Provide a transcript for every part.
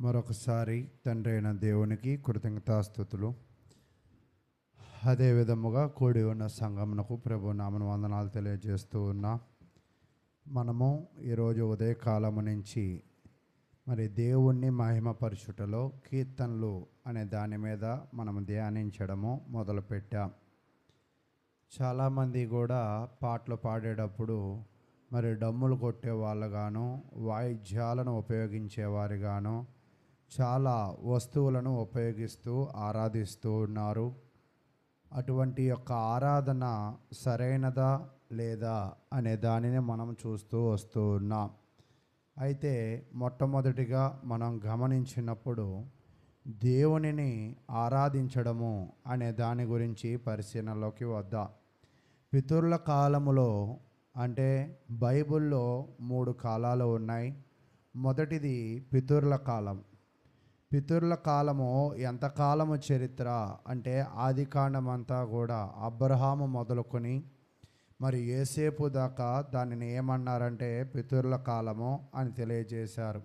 మరొకసారి తండ్రి అయిన దేవునికి కృతజ్ఞతాస్తుతులు. అదే విధముగా కూడి ఉన్న సంఘమునకు ప్రభు నామన వందనాలు తెలియజేస్తూ ఉన్నా. మనము ఈరోజు ఉదయకాలము నుంచి మరి దేవుణ్ణి మహిమపరచుటలో కీర్తనలు అనే దాని మీద మనము ధ్యానించడము మొదలుపెట్టాం. చాలామంది కూడా పాటలు పాడేటప్పుడు మరి డమ్ములు కొట్టే వాళ్ళగాను, వాయిద్యాలను ఉపయోగించేవారుగాను, చాలా వస్తువులను ఉపయోగిస్తూ ఆరాధిస్తూ ఉన్నారు. అటువంటి యొక్క ఆరాధన సరైనదా లేదా అనే దానిని మనం చూస్తూ వస్తూ ఉన్నాం. అయితే మొట్టమొదటిగా మనం గమనించినప్పుడు దేవునిని ఆరాధించడము అనే దాని గురించి పరిశీలనలోకి వద్దాం. పితరుల కాలములో అంటే బైబిల్లో 3 కాలాలు ఉన్నాయి. మొదటిది పితరుల కాలం. పితరుల కాలము ఎంతకాలము చరిత్ర అంటే ఆదికాండమంతా కూడా అబ్రహాము మొదలుకొని మరి యోసేపు దాకా దానిని ఏమన్నారంటే పితరుల కాలము అని తెలియజేశారు.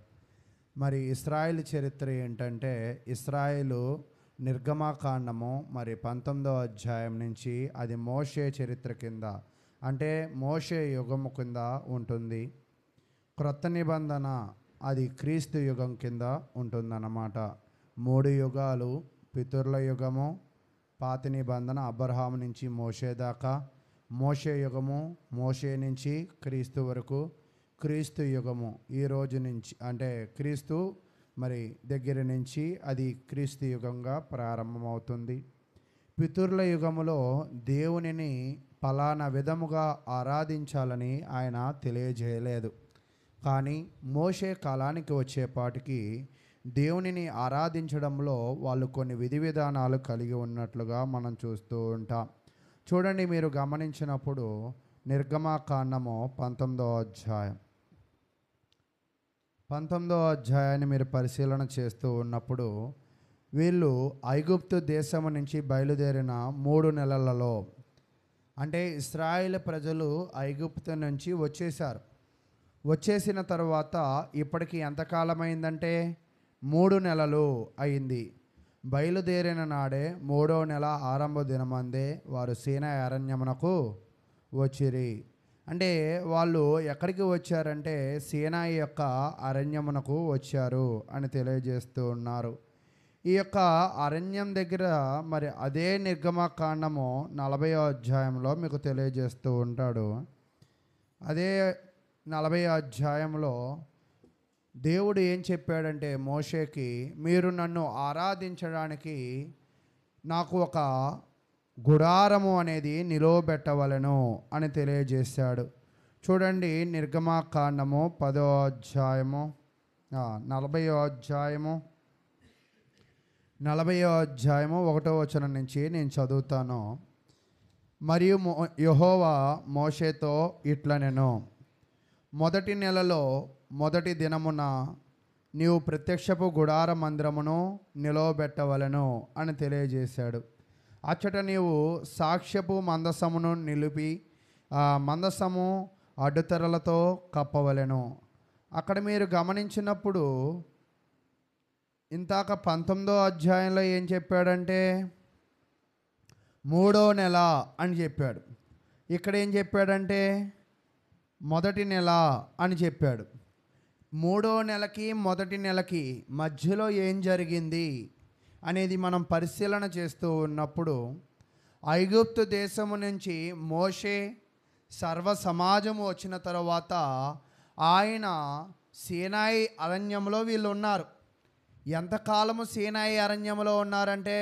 మరి ఇశ్రాయేలు చరిత్ర ఏంటంటే ఇశ్రాయేలు నిర్గమాకాండము మరి 19వ అధ్యాయం నుంచి అది మోషే చరిత్ర కింద అంటే మోషే యుగము కింద ఉంటుంది. క్రొత్త నిబంధన అది క్రీస్తు యుగం కింద ఉంటుందన్నమాట. 3 యుగాలు పితరుల యుగము, పాత నిబంధన అబ్రహాము నుంచి మోషే దాకా, మోషే యుగము, మోషే నుంచి క్రీస్తు వరకు, క్రీస్తు యుగము ఈ రోజు నుంచి అంటే క్రీస్తు మరి దగ్గర నుంచి అది క్రీస్తు యుగంగా ప్రారంభమవుతుంది. పితరుల యుగములో దేవునిని ఫలానా విధముగా ఆరాధించాలని ఆయన తెలియజేయలేదు. కానీ మోషే కాలానికి వచ్చేపాటికి దేవునిని ఆరాధించడంలో వాళ్ళు కొన్ని విధి విధానాలు కలిగి ఉన్నట్లుగా మనం చూస్తూ ఉంటాం. చూడండి, మీరు గమనించినప్పుడు నిర్గమాకాండము 19వ అధ్యాయం 19వ అధ్యాయాన్ని మీరు పరిశీలన చేస్తూ ఉన్నప్పుడు వీళ్ళు ఐగుప్తు దేశము నుంచి బయలుదేరిన 3 నెలలలో అంటే ఇశ్రాయేలు ప్రజలు ఐగుప్తు నుంచి వచ్చేసిన తర్వాత ఇప్పటికి ఎంతకాలమైందంటే 3 నెలలు అయింది. బయలుదేరిన నాడే 3వ నెల ఆరంభ దినమందే వారు సీనాయి అరణ్యమునకు వచ్చిరి. అంటే వాళ్ళు ఎక్కడికి వచ్చారంటే సీనాయి యొక్క అరణ్యమునకు వచ్చారు అని తెలియజేస్తూ ఉన్నారు. ఈ యొక్క అరణ్యం దగ్గర మరి అదే నిర్గమకాండము 40వ అధ్యాయంలో మీకు తెలియజేస్తూ ఉంటాడు. అదే 40వ అధ్యాయంలో దేవుడు ఏం చెప్పాడంటే మోషేకి, మీరు నన్ను ఆరాధించడానికి నాకు ఒక గుడారము అనేది నిలువబెట్టవలెను అని తెలియజేశాడు. చూడండి, నిర్గమకాండము 10వ అధ్యాయము 40వ అధ్యాయము 1వ వచనం నుంచి నేను చదువుతాను. మరియు యెహోవా మోషేతో ఇట్లనెను, మొదటి నెలలో మొదటి దినమున నీవు ప్రత్యక్షపు గుడార మందిరమును నిలవబెట్టవలెను అని తెలియజేశాడు. అచ్చట నీవు సాక్ష్యపు మందసమును నిలిపి ఆ మందసము అడ్డుతెరలతో కప్పవలెను. అక్కడ మీరు గమనించినప్పుడు ఇంతాక 19వ అధ్యాయంలో ఏం చెప్పాడంటే 3వ నెల అని చెప్పాడు. ఇక్కడ ఏం చెప్పాడంటే మొదటి నెల అని చెప్పాడు. 3వ నెలకి మొదటి నెలకి మధ్యలో ఏం జరిగింది అనేది మనం పరిశీలన చేస్తూ ఉన్నప్పుడు ఐగుప్తు దేశము నుంచి మోషే సర్వ సమాజము వచ్చిన తర్వాత ఆయన సీనాయి అరణ్యంలో వీళ్ళు ఉన్నారు. ఎంతకాలము సీనాయి అరణ్యంలో ఉన్నారంటే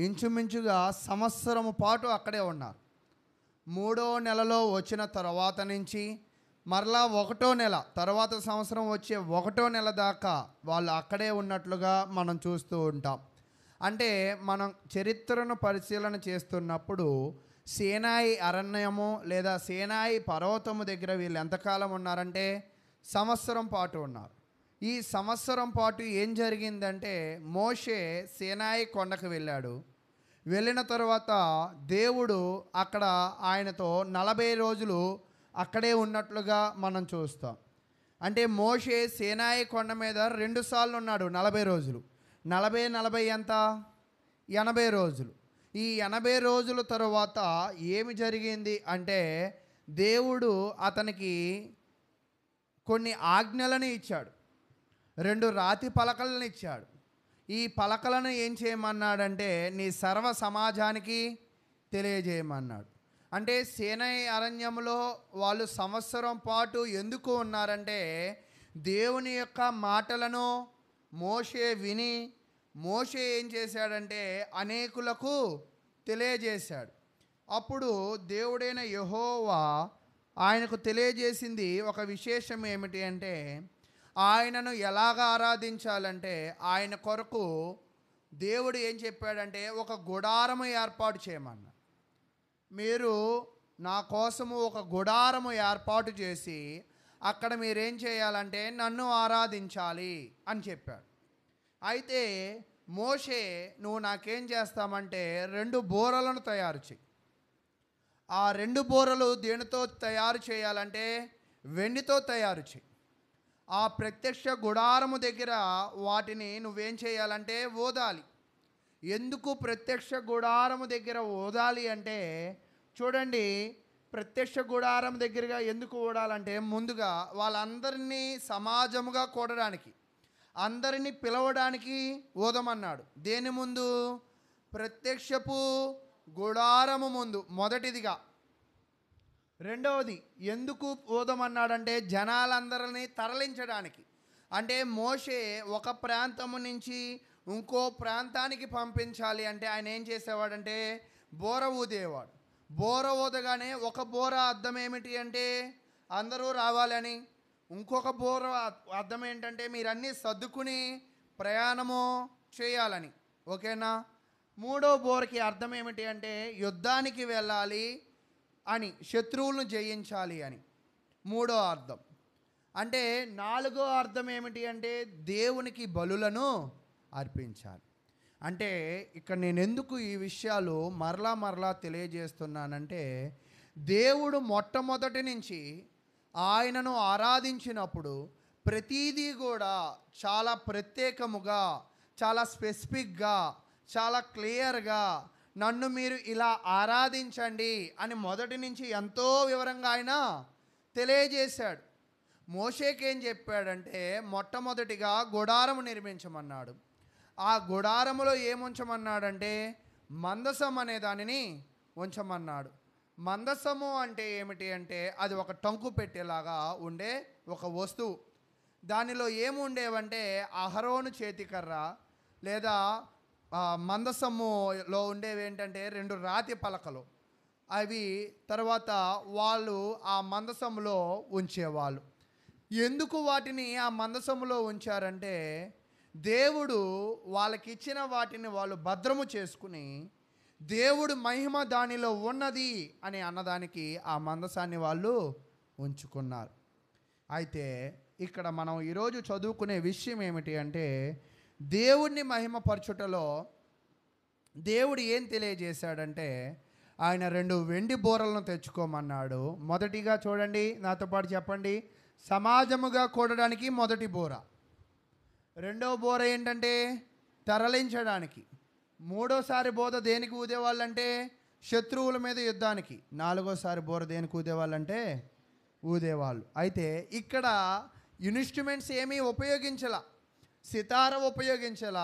ఇంచుమించుగా సంవత్సరము పాటు అక్కడే ఉన్నారు. 3వ నెలలో వచ్చిన తర్వాత నుంచి మరలా 1వ నెల తర్వాత సంవత్సరం వచ్చే 1వ నెల దాకా వాళ్ళు అక్కడే ఉన్నట్లుగా మనం చూస్తూ ఉంటాం. అంటే మనం చరిత్రను పరిశీలన చేస్తున్నప్పుడు సీనాయి అరణ్యము లేదా సీనాయి పర్వతము దగ్గర వీళ్ళు ఎంతకాలం ఉన్నారంటే సంవత్సరం పాటు ఉన్నారు. ఈ సంవత్సరం పాటు ఏం జరిగిందంటే మోషే సీనాయి కొండకు వెళ్ళిన తర్వాత దేవుడు అక్కడ ఆయనతో 40 రోజులు అక్కడే ఉన్నట్లుగా మనం చూస్తాం. అంటే మోషే సీనాయి కొండ మీద 2 సార్లు ఉన్నాడు 40 రోజులు. 40 ఎంత? 80 రోజులు. ఈ 80 రోజుల తరువాత ఏమి జరిగింది అంటే దేవుడు అతనికి కొన్ని ఆజ్ఞలను ఇచ్చాడు. 2 రాతి పలకలను ఇచ్చాడు. ఈ పలకలను ఏం చేయమన్నాడంటే నీ సర్వ సమాజానికి తెలియజేయమన్నాడు. అంటే సీనాయి అరణ్యంలో వాళ్ళు సంవత్సరం పాటు ఎందుకు ఉన్నారంటే దేవుని యొక్క మాటలను మోషే విని మోషే ఏం చేశాడంటే అనేకులకు తెలియజేశాడు. అప్పుడు దేవుడైన యెహోవా ఆయనకు తెలియజేసింది ఒక విశేషం ఏమిటి అంటే ఆయనను ఎలాగ ఆరాధించాలంటే ఆయన కొరకు దేవుడు ఏం చెప్పాడంటే ఒక గుడారము ఏర్పాటు చేయమన్నాడు. మీరు నా కోసము ఒక గుడారము ఏర్పాటు చేసి అక్కడ మీరేం చేయాలంటే నన్ను ఆరాధించాలి అని చెప్పాడు. అయితే మోషే నువ్వు నాకేం చేస్తామంటే 2 బూరలను తయారు చేయి. ఆ 2 బూరలు దేనితో తయారు చేయాలంటే వెండితో తయారు చేయి. ఆ ప్రత్యక్ష గుడారము దగ్గర వాటిని నువ్వేం చేయాలంటే ఊదాలి. ఎందుకు ప్రత్యక్ష గుడారము దగ్గర ఊదాలి అంటే చూడండి, ప్రత్యక్ష గుడారం దగ్గరగా ఎందుకు ఊడాలంటే ముందుగా వాళ్ళందరినీ సమాజముగా కూడడానికి అందరినీ పిలవడానికి ఊదమన్నాడు. దేని ముందు? ప్రత్యక్షపు గుడారము ముందు మొదటిదిగా. రెండవది ఎందుకు ఊదమన్నాడంటే జనాలందరినీ తరలించడానికి. అంటే మోషే ఒక ప్రాంతము నుంచి ఇంకో ప్రాంతానికి పంపించాలి అంటే ఆయన ఏం చేసేవాడంటే బోర ఊదేవాడు. బోర ఊదగానే ఒక బోర అర్థం ఏమిటి అంటే అందరూ రావాలని, ఇంకొక బోర అర్థం ఏంటంటే మీరన్నీ సర్దుకుని ప్రయాణము చేయాలని. ఓకేనా? మూడో బోరకి అర్థం ఏమిటి అంటే యుద్ధానికి వెళ్ళాలి అని, శత్రువులను జయించాలి అని మూడో అర్థం. అంటే నాలుగో అర్థం ఏమిటి అంటే దేవునికి బలులను అర్పించాలి. అంటే ఇక్కడ నేను ఎందుకు ఈ విషయాలు మరలా తెలియజేస్తున్నానంటే దేవుడు మొట్టమొదటి నుంచి ఆయనను ఆరాధించినప్పుడు ప్రతీదీ కూడా చాలా ప్రత్యేకముగా, చాలా స్పెసిఫిక్గా, చాలా క్లియర్గా నన్ను మీరు ఇలా ఆరాధించండి అని మొదటి నుంచి ఎంతో వివరంగా ఆయన తెలియజేశాడు. మోషేకి ఏం చెప్పాడంటే మొట్టమొదటిగా గుడారము నిర్మించమన్నాడు. ఆ గుడారములో ఏముంచమన్నాడంటే మందసం అనే దానిని ఉంచమన్నాడు. మందసము అంటే ఏమిటి అంటే అది ఒక టంకు పెట్టేలాగా ఉండే ఒక వస్తువు. దానిలో ఏముండేవంటే అహరోను చేతికర్ర లేదా మందసములో ఉండేవి ఏంటంటే 2 రాతి పలకలు. అవి తర్వాత వాళ్ళు ఆ మందసములో ఉంచేవాళ్ళు. ఎందుకు వాటిని ఆ మందసములో ఉంచారంటే దేవుడు వాళ్ళకిచ్చిన వాటిని వాళ్ళు భద్రము చేసుకుని దేవుడు మహిమ దానిలో ఉన్నది అని అన్నదానికి ఆ మందసాన్ని వాళ్ళు ఉంచుకున్నారు. అయితే ఇక్కడ మనం ఈరోజు చదువుకునే విషయం ఏమిటి అంటే దేవుడిని మహిమపరచుటలో దేవుడు ఏం తెలియజేశాడంటే ఆయన 2 వెండి బోరలను తెచ్చుకోమన్నాడు. మొదటిగా చూడండి, నాతో పాటు చెప్పండి, సమాజముగా కూడడానికి మొదటి బోర. రెండవ బోర ఏంటంటే తరలించడానికి. మూడోసారి బోధ దేనికి ఊదేవాళ్ళంటే శత్రువుల మీద యుద్ధానికి. నాలుగోసారి బోర దేనికి ఊదేవాళ్ళంటే ఊదేవాళ్ళు. అయితే ఇక్కడ ఇన్స్ట్రుమెంట్స్ ఏమీ ఉపయోగించాల, సితార ఉపయోగించాల,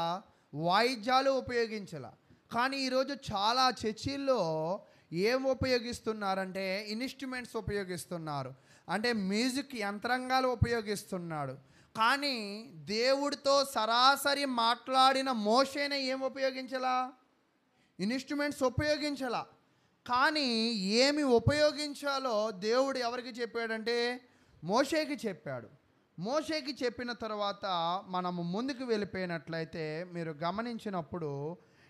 వాయిద్యాలు ఉపయోగించాల. కానీ ఈరోజు చాలా చర్చిల్లో ఏం ఉపయోగిస్తున్నారంటే ఇన్స్ట్రుమెంట్స్ ఉపయోగిస్తున్నారు, అంటే మ్యూజిక్ యంత్రాంగాలు ఉపయోగిస్తున్నాడు. కానీ దేవుడితో సరాసరి మాట్లాడిన మోషేనే ఏం ఉపయోగించాలా? ఇన్స్ట్రుమెంట్స్ ఉపయోగించాల. కానీ ఏమి ఉపయోగించాలో దేవుడు ఎవరికి చెప్పాడంటే మోషేకి చెప్పాడు. మోషేకి చెప్పిన తర్వాత మనము ముందుకు వెళ్ళిపోయినట్లయితే మీరు గమనించినప్పుడు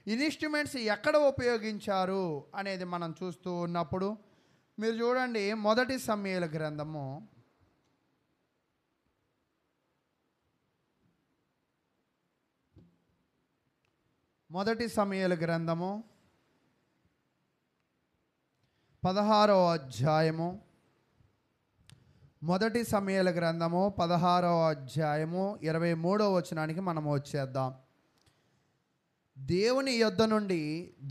ఇన్స్ట్రుమెంట్స్ ఎక్కడ ఉపయోగించారు అనేది మనం చూస్తూ ఉన్నప్పుడు మీరు చూడండి, మొదటి సమూయేలు గ్రంథము 16వ అధ్యాయము మొదటి సమూయేలు గ్రంథము 16వ అధ్యాయము 23వ వచనానికి మనం వచ్చేద్దాం. దేవుని యొద్ద నుండి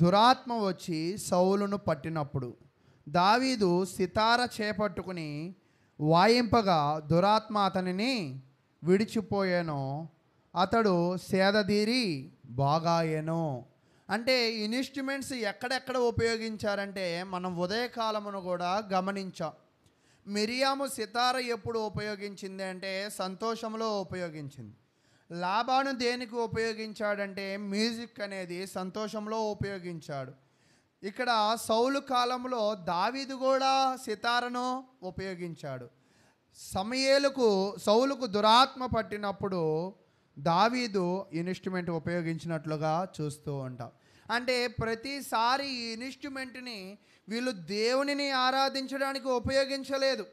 దురాత్మ వచ్చి సౌలును పట్టినప్పుడు దావీదు సితార చేపట్టుకుని వాయింపగా దురాత్మ అతనిని విడిచిపోయాను, అతడు సేదదీరి బాగాయెను. అంటే ఇన్స్ట్రుమెంట్స్ ఎక్కడెక్కడ ఉపయోగించారంటే మనం ఉదయకాలమును కూడా గమనించాం. మిరియాము సితార ఎప్పుడు ఉపయోగించింది అంటే సంతోషంలో ఉపయోగించింది. లాబాను దేనికి ఉపయోగించాడంటే మ్యూజిక్ అనేది సంతోషంలో ఉపయోగించాడు. ఇక్కడ సౌలు కాలంలో దావీదు కూడా సితారను ఉపయోగించాడు. సౌలుకు దురాత్మ పట్టినప్పుడు దావీదు ఇన్స్ట్రుమెంట్ ఉపయోగించినట్లుగా చూస్తూ ఉంటాం. అంటే ప్రతిసారి ఈ ఇన్స్ట్రుమెంట్ని వీళ్ళు దేవునిని ఆరాధించడానికి ఉపయోగించలేదు.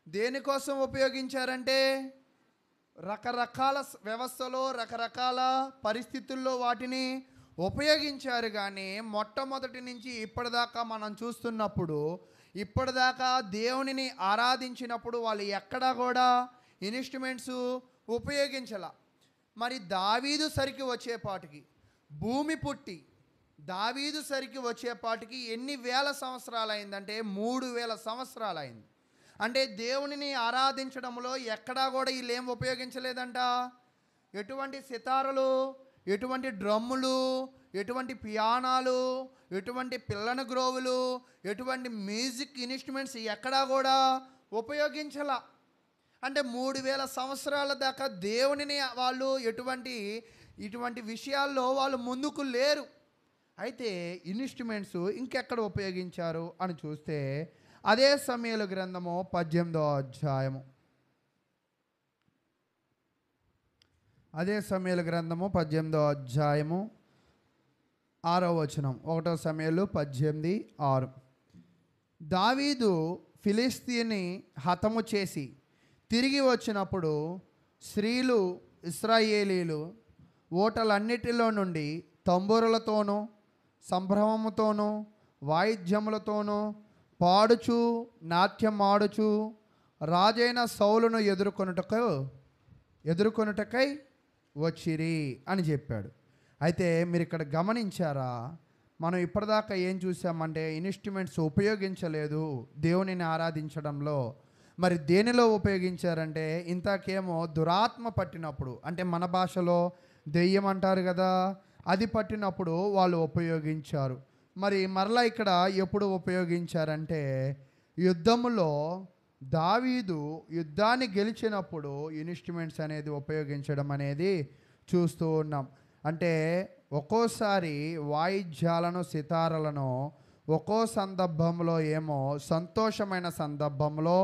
దేనికోసం ఉపయోగించారంటే రకరకాల వ్యవస్థలో రకరకాల పరిస్థితుల్లో వాటిని ఉపయోగించారు. కానీ మొట్టమొదటి నుంచి ఇప్పటిదాకా మనం చూస్తున్నప్పుడు ఇప్పటిదాకా దేవునిని ఆరాధించినప్పుడు వాళ్ళు ఎక్కడా కూడా ఇన్స్ట్రుమెంట్స్ ఉపయోగించాల. మరి దావీదు సరికి వచ్చేపాటికి భూమి పుట్టి దావీదు సరికి వచ్చేపాటికి ఎన్ని వేల సంవత్సరాలు అయిందంటే 3000 సంవత్సరాలు అయింది. అంటే దేవునిని ఆరాధించడంలో ఎక్కడా కూడా వీళ్ళు ఏం ఉపయోగించలేదంట. ఎటువంటి సితారలు, ఎటువంటి డ్రమ్ములు, ఎటువంటి పియానాలు, ఎటువంటి పిల్లన గ్రోవులు, ఎటువంటి మ్యూజిక్ ఇన్స్ట్రుమెంట్స్ ఎక్కడా కూడా ఉపయోగించాల. అంటే 3000 సంవత్సరాల దాకా దేవునిని వాళ్ళు ఇటువంటి విషయాల్లో వాళ్ళు ముందుకు లేరు. అయితే ఇన్స్ట్రుమెంట్స్ ఇంకెక్కడ ఉపయోగించారు అని చూస్తే అదే సమూయేలు గ్రంథము 18వ అధ్యాయము 6వ వచనం. 1 సమూయేలు 18:6. దావీదు ఫిలిష్తీయుని హతము చేసి తిరిగి వచ్చినప్పుడు స్త్రీలు ఇశ్రాయేలీలు ఓటలన్నిటిలో నుండి తంబూరులతోనూ సంభ్రమముతోనూ వాయిద్యములతోనూ పాడుచు నాట్యమాడుచు రాజైన సౌలును ఎదుర్కొనుటకై వచ్చిరి అని చెప్పాడు. అయితే మీరు ఇక్కడ గమనించారా, మనం ఇప్పటిదాకా ఏం చూసామంటే ఇన్స్ట్రుమెంట్స్ ఉపయోగించలేదు దేవునిని ఆరాధించడంలో. మరి దేనిలో ఉపయోగించారంటే ఇంతకేమో దురాత్మ పట్టినప్పుడు, అంటే మన భాషలో దెయ్యం అంటారు కదా, అది పట్టినప్పుడు వాళ్ళు ఉపయోగించారు. మరి మరలా ఇక్కడ ఎప్పుడు ఉపయోగించారంటే యుద్ధములో దావీదు యుద్ధాన్ని గెలిచినప్పుడు ఇన్స్ట్రుమెంట్స్ అనేది ఉపయోగించడం అనేది చూస్తూ ఉన్నాం. అంటే ఒక్కోసారి వాయిద్యాలను సితారలను ఒక్కో సందర్భంలో ఏమో సంతోషమైన సందర్భంలో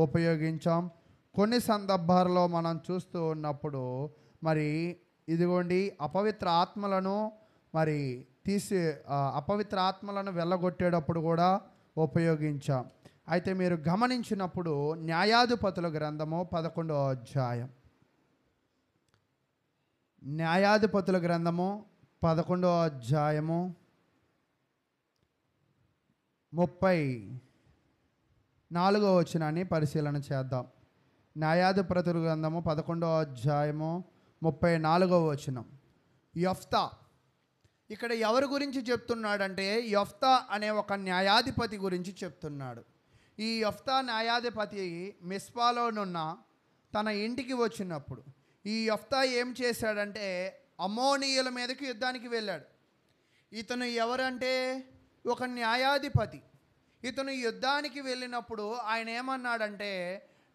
ఉపయోగించాం. కొన్ని సందర్భాల్లో మనం చూస్తూ ఉన్నప్పుడు మరి ఇదిగోండి అపవిత్ర ఆత్మలను వెళ్ళగొట్టేటప్పుడు కూడా ఉపయోగించాం. అయితే మీరు గమనించినప్పుడు న్యాయాధిపతుల గ్రంథము 11వ అధ్యాయం 34వ వచనాన్ని పరిశీలన చేద్దాం. న్యాయాధిపతుల గ్రంథము 11వ అధ్యాయము 34వ వచనం. యెఫ్తా ఇక్కడ ఎవరి గురించి చెప్తున్నాడంటే యెఫ్తా అనే ఒక న్యాయాధిపతి గురించి చెప్తున్నాడు. ఈ యెఫ్తా న్యాయాధిపతి మిస్పాలోనున్న తన ఇంటికి వచ్చినప్పుడు ఈ యెఫ్తా ఏం చేశాడంటే అమ్మోనీయుల మీదకి యుద్ధానికి వెళ్ళాడు. ఇతను ఎవరంటే ఒక న్యాయాధిపతి. ఇతను యుద్ధానికి వెళ్ళినప్పుడు ఆయన ఏమన్నాడంటే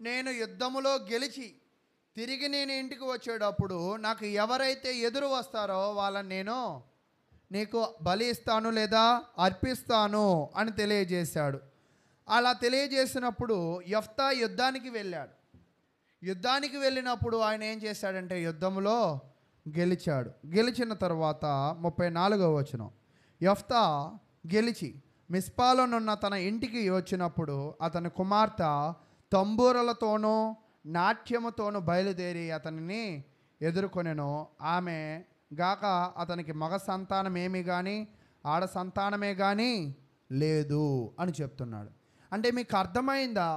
నేను యుద్ధములో గెలిచి తిరిగి నేను ఇంటికి వచ్చేటప్పుడు నాకు ఎవరైతే ఎదురు వస్తారో వాళ్ళని నేను నీకు బలి ఇస్తాను లేదా అర్పిస్తాను అని తెలియజేశాడు. అలా తెలియజేసినప్పుడు యెఫ్తా యుద్ధానికి వెళ్ళాడు. యుద్ధానికి వెళ్ళినప్పుడు ఆయన ఏం చేశాడంటే యుద్ధంలో గెలిచాడు. గెలిచిన తర్వాత 34వ వచనం. యెఫ్తా గెలిచి మిస్పాలోనున్న తన ఇంటికి వచ్చినప్పుడు అతని కుమార్తె తంబూరలతోనూ నాట్యముతోనూ బయలుదేరి అతనిని ఎదుర్కొనెను. ఆమె గాక అతనికి మగ సంతానమేమి కానీ ఆడ సంతానమే కానీ లేదు అని చెప్తున్నాడు. అంటే మీకు అర్థమైందా?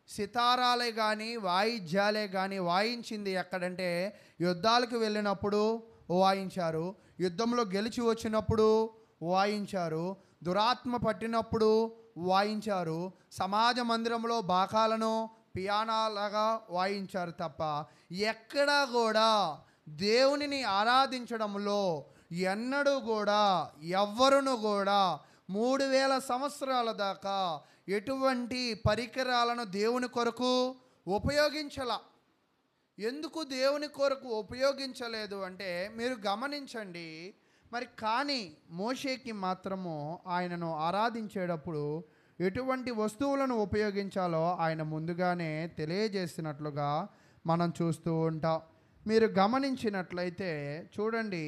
సితారాలే కానీ వాయిద్యాలే కానీ వాయించింది ఎక్కడంటే యుద్ధాలకు వెళ్ళినప్పుడు వాయించారు, యుద్ధంలో గెలిచి వచ్చినప్పుడు వాయించారు, దురాత్మ పట్టినప్పుడు వాయించారు, సమాజ మందిరంలో బాకాలను పియానాలాగా వాయించారు తప్ప ఎక్కడా కూడా దేవునిని ఆరాధించడంలో ఎన్నడూ కూడా ఎవ్వరును కూడా 3000 సంవత్సరాల దాకా ఎటువంటి పరికరాలను దేవుని కొరకు ఉపయోగించాల. ఎందుకు దేవుని కొరకు ఉపయోగించలేదు అంటే మీరు గమనించండి. మరి కానీ మోషేకి మాత్రము ఆయనను ఆరాధించేటప్పుడు ఎటువంటి వస్తువులను ఉపయోగించాలో ఆయన ముందుగానే తెలియజేసినట్లుగా మనం చూస్తూ ఉంటాం. మీరు గమనించినట్లయితే చూడండి,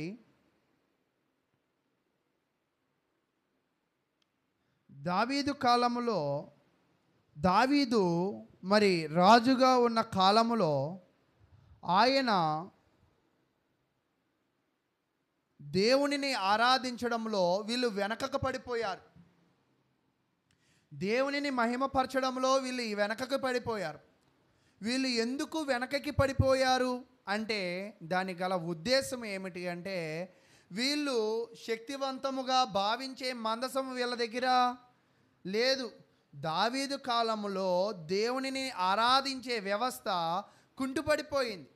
దావీదు కాలములో దావీదు మరి రాజుగా ఉన్న కాలములో ఆయన దేవునిని ఆరాధించడంలో వీళ్ళు వెనకకు పడిపోయారు. దేవునిని మహిమపరచడంలో వీళ్ళు వెనకకు పడిపోయారు. వీళ్ళు ఎందుకు వెనకకి పడిపోయారు అంటే దానికి గల ఉద్దేశం ఏమిటి అంటే వీళ్ళు శక్తివంతముగా భావించే మందసం వీళ్ళ దగ్గర లేదు. దావీదు కాలములో దేవునిని ఆరాధించే వ్యవస్థ కుంటుపడిపోయింది.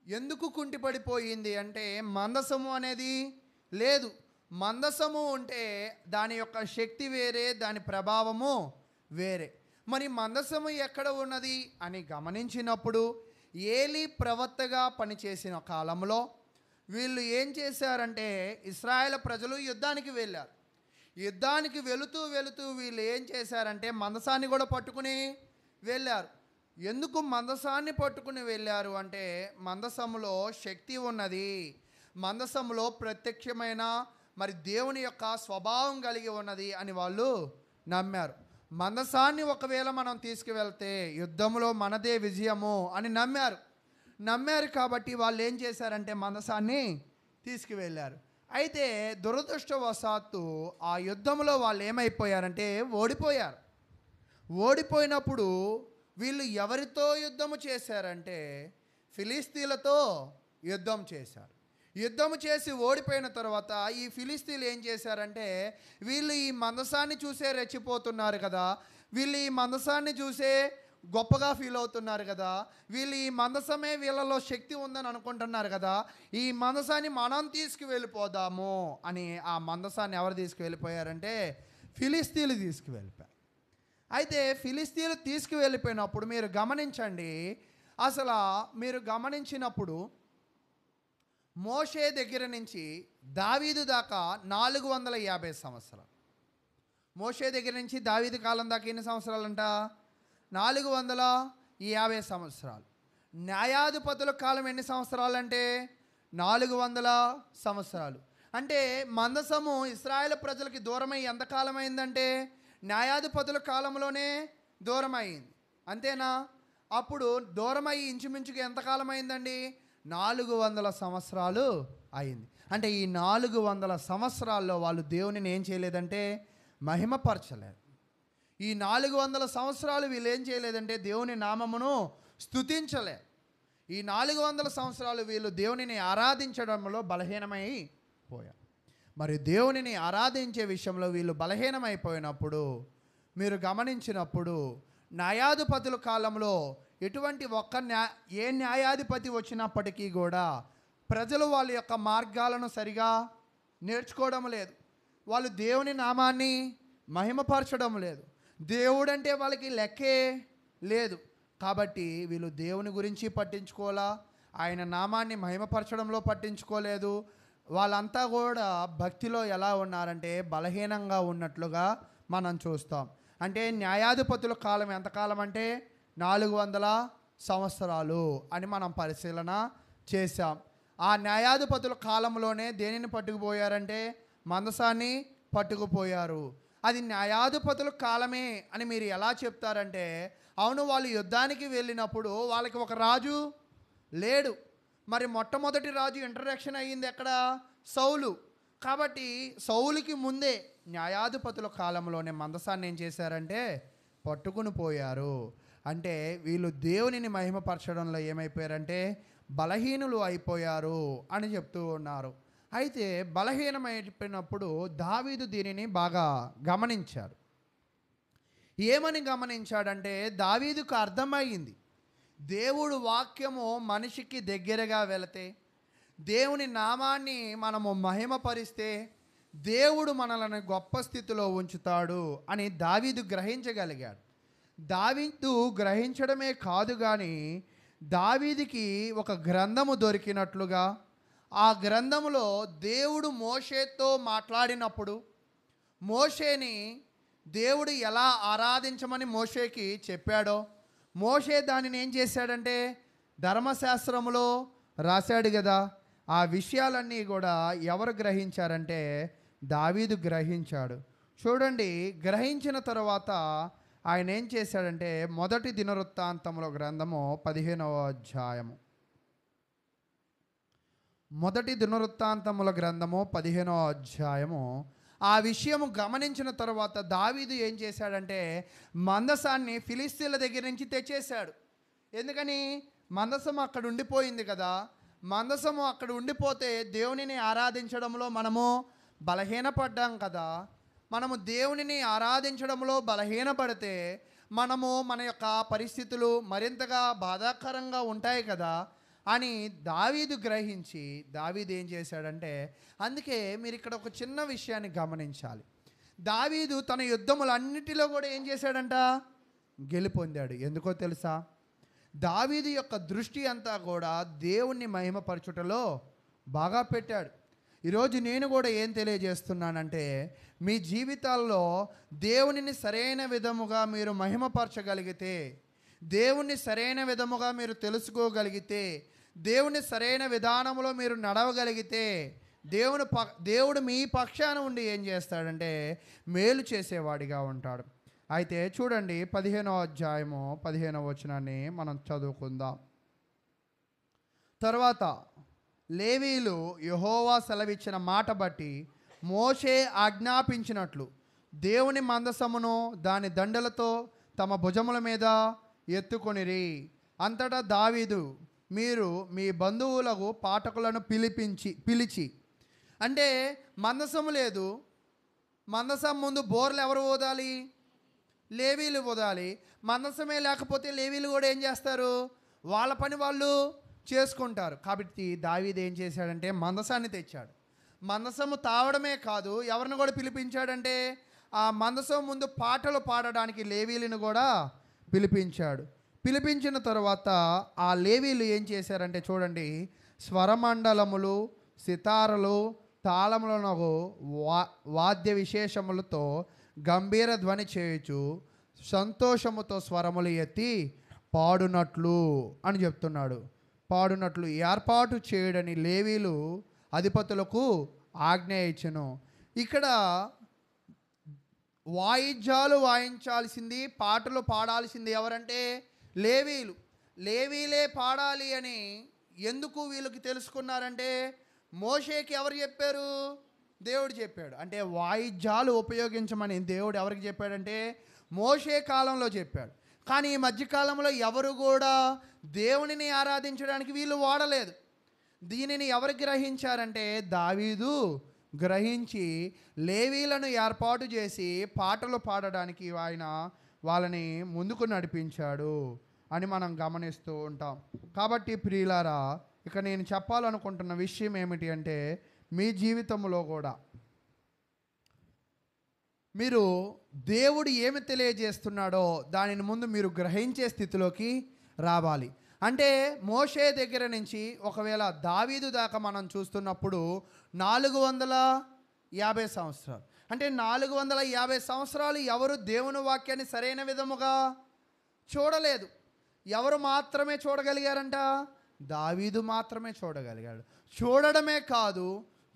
ఎందుకు కుంటిపడిపోయింది అంటే మందసము అనేది లేదు. మందసము ఉంటే దాని యొక్క శక్తి వేరే, దాని ప్రభావము వేరే. మరి మందసము ఎక్కడ ఉన్నది అని గమనించినప్పుడు ఏలీ ప్రవక్తగా పనిచేసిన కాలంలో వీళ్ళు ఏం చేశారంటే ఇశ్రాయేలు ప్రజలు యుద్ధానికి వెళ్ళారు. యుద్ధానికి వెళుతూ వెళుతూ వీళ్ళు ఏం చేశారంటే మందసాన్ని కూడా పట్టుకుని వెళ్ళారు. ఎందుకు మందసాన్ని పట్టుకుని వెళ్ళారు అంటే మందసములో శక్తి ఉన్నది, మందసములో ప్రత్యక్షమైన మరి దేవుని యొక్క స్వభావం కలిగి ఉన్నది అని వాళ్ళు నమ్మారు. మందసాన్ని ఒకవేళ మనం తీసుకువెళ్తే యుద్ధంలో మనదే విజయము అని నమ్మారు కాబట్టి వాళ్ళు ఏం చేశారంటే మందసాన్ని తీసుకువెళ్ళారు. అయితే దురదృష్టవశాత్తు ఆ యుద్ధంలో వాళ్ళు ఏమైపోయారంటే ఓడిపోయినప్పుడు వీళ్ళు ఎవరితో యుద్ధము చేశారంటే ఫిలిస్తీన్లతో యుద్ధం చేశారు. యుద్ధము చేసి ఓడిపోయిన తర్వాత ఈ ఫిలిస్తీన్లు ఏం చేశారంటే వీళ్ళు ఈ మందసాన్ని చూసే రెచ్చిపోతున్నారు కదా, వీళ్ళు ఈ మందసాన్ని చూసే గొప్పగా ఫీల్ అవుతున్నారు కదా, వీళ్ళు ఈ మందసమే వీళ్ళలో శక్తి ఉందని అనుకుంటున్నారు కదా, ఈ మందసాన్ని మనం తీసుకువెళ్ళిపోదాము అని ఆ మందసాన్ని ఎవరు తీసుకువెళ్ళిపోయారంటే ఫిలిస్తీన్లు తీసుకువెళ్ళిపోయారు. అయితే ఫిలిస్తీన్లు తీసుకువెళ్ళిపోయినప్పుడు మీరు గమనించండి, అసలు మీరు గమనించినప్పుడు మోషే దగ్గర నుంచి దావీదు దాకా 450 సంవత్సరాలు. మోషే దగ్గర నుంచి దావీదు కాలం దాకా ఎన్ని సంవత్సరాలంట? 450 సంవత్సరాలు. న్యాయాధిపతుల కాలం ఎన్ని సంవత్సరాలు అంటే 400 సంవత్సరాలు. అంటే మందసము ఇశ్రాయేలు ప్రజలకి దూరమై ఎంతకాలం అయిందంటే న్యాయాధిపతుల కాలంలోనే దూరమైంది. అంతేనా? అప్పుడు దూరమై ఇంచుమించుగా ఎంతకాలం అయిందండి? 400 సంవత్సరాలు అయింది. అంటే ఈ 400 సంవత్సరాల్లో వాళ్ళు దేవునిని ఏం చేయలేదంటే మహిమపరచలేదు. ఈ 400 సంవత్సరాలు వీళ్ళు ఏం చేయలేదంటే దేవుని నామమును స్తుతించలేదు. ఈ 400 సంవత్సరాలు వీళ్ళు దేవునిని ఆరాధించడంలో బలహీనమైపోయారు. మరి దేవునిని ఆరాధించే విషయంలో వీళ్ళు బలహీనమైపోయినప్పుడు మీరు గమనించినప్పుడు న్యాయాధిపతుల కాలంలో ఎటువంటి ఏ న్యాయాధిపతి వచ్చినప్పటికీ కూడా ప్రజలు వాళ్ళ యొక్క మార్గాలను సరిగా నేర్చుకోవడం లేదు, వాళ్ళు దేవుని నామాన్ని మహిమపరచడం లేదు, దేవుడంటే వాళ్ళకి లెక్కే లేదు. కాబట్టి వీళ్ళు దేవుని గురించి పట్టించుకోవాలా, ఆయన నామాన్ని మహిమపరచడంలో పట్టించుకోలేదు. వాళ్ళంతా కూడా భక్తిలో ఎలా ఉన్నారంటే బలహీనంగా ఉన్నట్లుగా మనం చూస్తాం. అంటే న్యాయాధిపతుల కాలం ఎంతకాలం అంటే 400 సంవత్సరాలు అని మనం పరిశీలన చేశాం. ఆ న్యాయాధిపతుల కాలంలోనే దేనిని పట్టుకుపోయారంటే మందసాన్ని పట్టుకుపోయారు. అది న్యాయాధిపతుల కాలమే అని మీరు ఎలా చెప్తారంటే అవును, వాళ్ళు యుద్ధానికి వెళ్ళినప్పుడు వాళ్ళకి ఒక రాజు లేడు. మరి మొట్టమొదటి రాజు ఇంట్రడక్షన్ అయ్యింది ఎక్కడ? సౌలు. కాబట్టి సౌలుకి ముందే న్యాయాధిపతుల కాలంలోనే మందసాన్ని ఏం చేశారంటే పట్టుకుని పోయారు. అంటే వీళ్ళు దేవునిని మహిమపరచడంలో ఏమైపోయారంటే బలహీనులు అయిపోయారు అని చెప్తూ ఉన్నారు. అయితే బలహీనమైపోయినప్పుడు దావీదు దీనిని బాగా గమనించాడు. ఏమని గమనించాడంటే దావీదుకు అర్థమయ్యింది, దేవుడు వాక్యము మనిషికి దగ్గరగా వెళితే, దేవుని నామాన్ని మనము మహిమపరిస్తే దేవుడు మనల్ని గొప్ప స్థితిలో ఉంచుతాడు అని దావీదు గ్రహించగలిగాడు. దావీదు గ్రహించడమే కాదు కానీ దావీదుకి ఒక గ్రంథము దొరికినట్లుగా, ఆ గ్రంథములో దేవుడు మోషేతో మాట్లాడినప్పుడు మోషేని దేవుడు ఎలా ఆరాధించమని మోషేకి చెప్పాడో, మోషే దానిని ఏం చేశాడంటే ధర్మశాస్త్రములో రాశాడు కదా, ఆ విషయాలన్నీ కూడా ఎవరు గ్రహించారంటే దావీదు గ్రహించాడు. చూడండి, గ్రహించిన తర్వాత ఆయన ఏం చేశాడంటే మొదటి దినవృత్తాంతముల గ్రంథము 15వ అధ్యాయము, మొదటి దినవృత్తాంతముల గ్రంథము 15వ అధ్యాయము ఆ విషయము గమనించిన తర్వాత దావీదు ఏం చేశాడంటే మందసాన్ని ఫిలిస్తీన్ల దగ్గర నుంచి తెచ్చేశాడు. ఎందుకని? మందసం అక్కడ ఉండిపోయింది కదా. మందసము అక్కడ ఉండిపోతే దేవునిని ఆరాధించడంలో మనము బలహీనపడ్డాం కదా. మనము దేవునిని ఆరాధించడంలో బలహీనపడితే మనము మన యొక్క పరిస్థితులు మరింతగా బాధాకరంగా ఉంటాయి కదా అని దావీదు గ్రహించి దావీదు ఏం చేశాడంటే, అందుకే మీరు ఇక్కడ ఒక చిన్న విషయాన్ని గమనించాలి. దావీదు తన యుద్ధములన్నిటిలో కూడా ఏం చేశాడంట? గెలుపొందాడు. ఎందుకో తెలుసా? దావీదు యొక్క దృష్టి అంతా కూడా దేవుణ్ణి మహిమపరచుటలో బాగా పెట్టాడు. ఈరోజు నేను కూడా ఏం తెలియజేస్తున్నానంటే, మీ జీవితాల్లో దేవునిని సరైన విధముగా మీరు మహిమపరచగలిగితే, దేవుణ్ణి సరైన విధముగా మీరు తెలుసుకోగలిగితే, దేవుని సరైన విధానంలో మీరు నడవగలిగితే దేవుడు మీ పక్షాన ఉండి ఏం చేస్తాడంటే మేలు చేసేవాడిగా ఉంటాడు. అయితే చూడండి 15వ అధ్యాయము 15వ వచనాన్ని మనం చదువుకుందాం. తర్వాత లేవీయులు యెహోవా సెలవిచ్చిన మాట బట్టి మోషే ఆజ్ఞాపించినట్లు దేవుని మందసమును దాని దండలతో తమ భుజముల మీద ఎత్తుకొనిరి. అంతటా దావీదు, మీరు మీ బంధువులకు పాఠకులను పిలిచి, అంటే మందసము లేదు, మందసం ముందు బోర్లు ఎవరు ఊదాలి? లేవీలు ఊదాలి. మందసమే లేకపోతే లేవీలు కూడా ఏం చేస్తారు? వాళ్ళ పని వాళ్ళు చేసుకుంటారు. కాబట్టి దావీదు ఏం చేశాడంటే మందసాన్ని తెచ్చాడు. మందసము తావడమే కాదు, ఎవరిని కూడా పిలిపించాడంటే ఆ మందసం ముందు పాటలు పాడడానికి లేవీలను కూడా పిలిపించాడు. పిలిపించిన తర్వాత ఆ లేవీలు ఏం చేశారంటే చూడండి, స్వరమండలములు, సితారలు, తాళములను వాద్య విశేషములతో గంభీర ధ్వని చేయుచు సంతోషముతో స్వరములు ఎత్తి పాడునట్లు అని చెప్తున్నాడు. పాడునట్లు ఏర్పాటు చేయడని లేవీలు అధిపతులకు ఆజ్ఞ ఇచ్చెను. ఇక్కడ వాయిద్యాలు వాయించాల్సింది, పాటలు పాడాల్సింది ఎవరంటే లేవీలు. లేవీలే పాడాలి అని ఎందుకు వీళ్ళకి తెలుసుకున్నారంటే మోషేకి ఎవరు చెప్పారు? దేవుడు చెప్పాడు. అంటే వాయిద్యాలు ఉపయోగించమని దేవుడు ఎవరికి చెప్పాడంటే మోషే కాలంలో చెప్పాడు. కానీ ఈ మధ్యకాలంలో ఎవరు కూడా దేవునిని ఆరాధించడానికి వీళ్ళు వాడలేదు. దీనిని ఎవరు గ్రహించారంటే దావీదు గ్రహించి లేవీలను ఏర్పాటు చేసి పాటలు పాడడానికి ఆయన వాళ్ళని ముందుకు నడిపించాడు అని మనం గమనిస్తూ ఉంటాం. కాబట్టి ప్రియులారా, ఇక నేను చెప్పాలనుకుంటున్న విషయం ఏమిటి అంటే, మీ జీవితంలో కూడా మీరు దేవుడు ఏమి తెలియజేస్తున్నాడో దానిని ముందు మీరు గ్రహించే స్థితిలోకి రావాలి. అంటే మోషే దగ్గర నుంచి ఒకవేళ దావీదు దాకా మనం చూస్తున్నప్పుడు 450 సంవత్సరాలు, అంటే 450 సంవత్సరాలు ఎవరు దేవుని వాక్యాన్ని సరైన విధముగా చూడలేదు. ఎవరు మాత్రమే చూడగలిగారంట? దావీదు మాత్రమే చూడగలిగాడు. చూడడమే కాదు,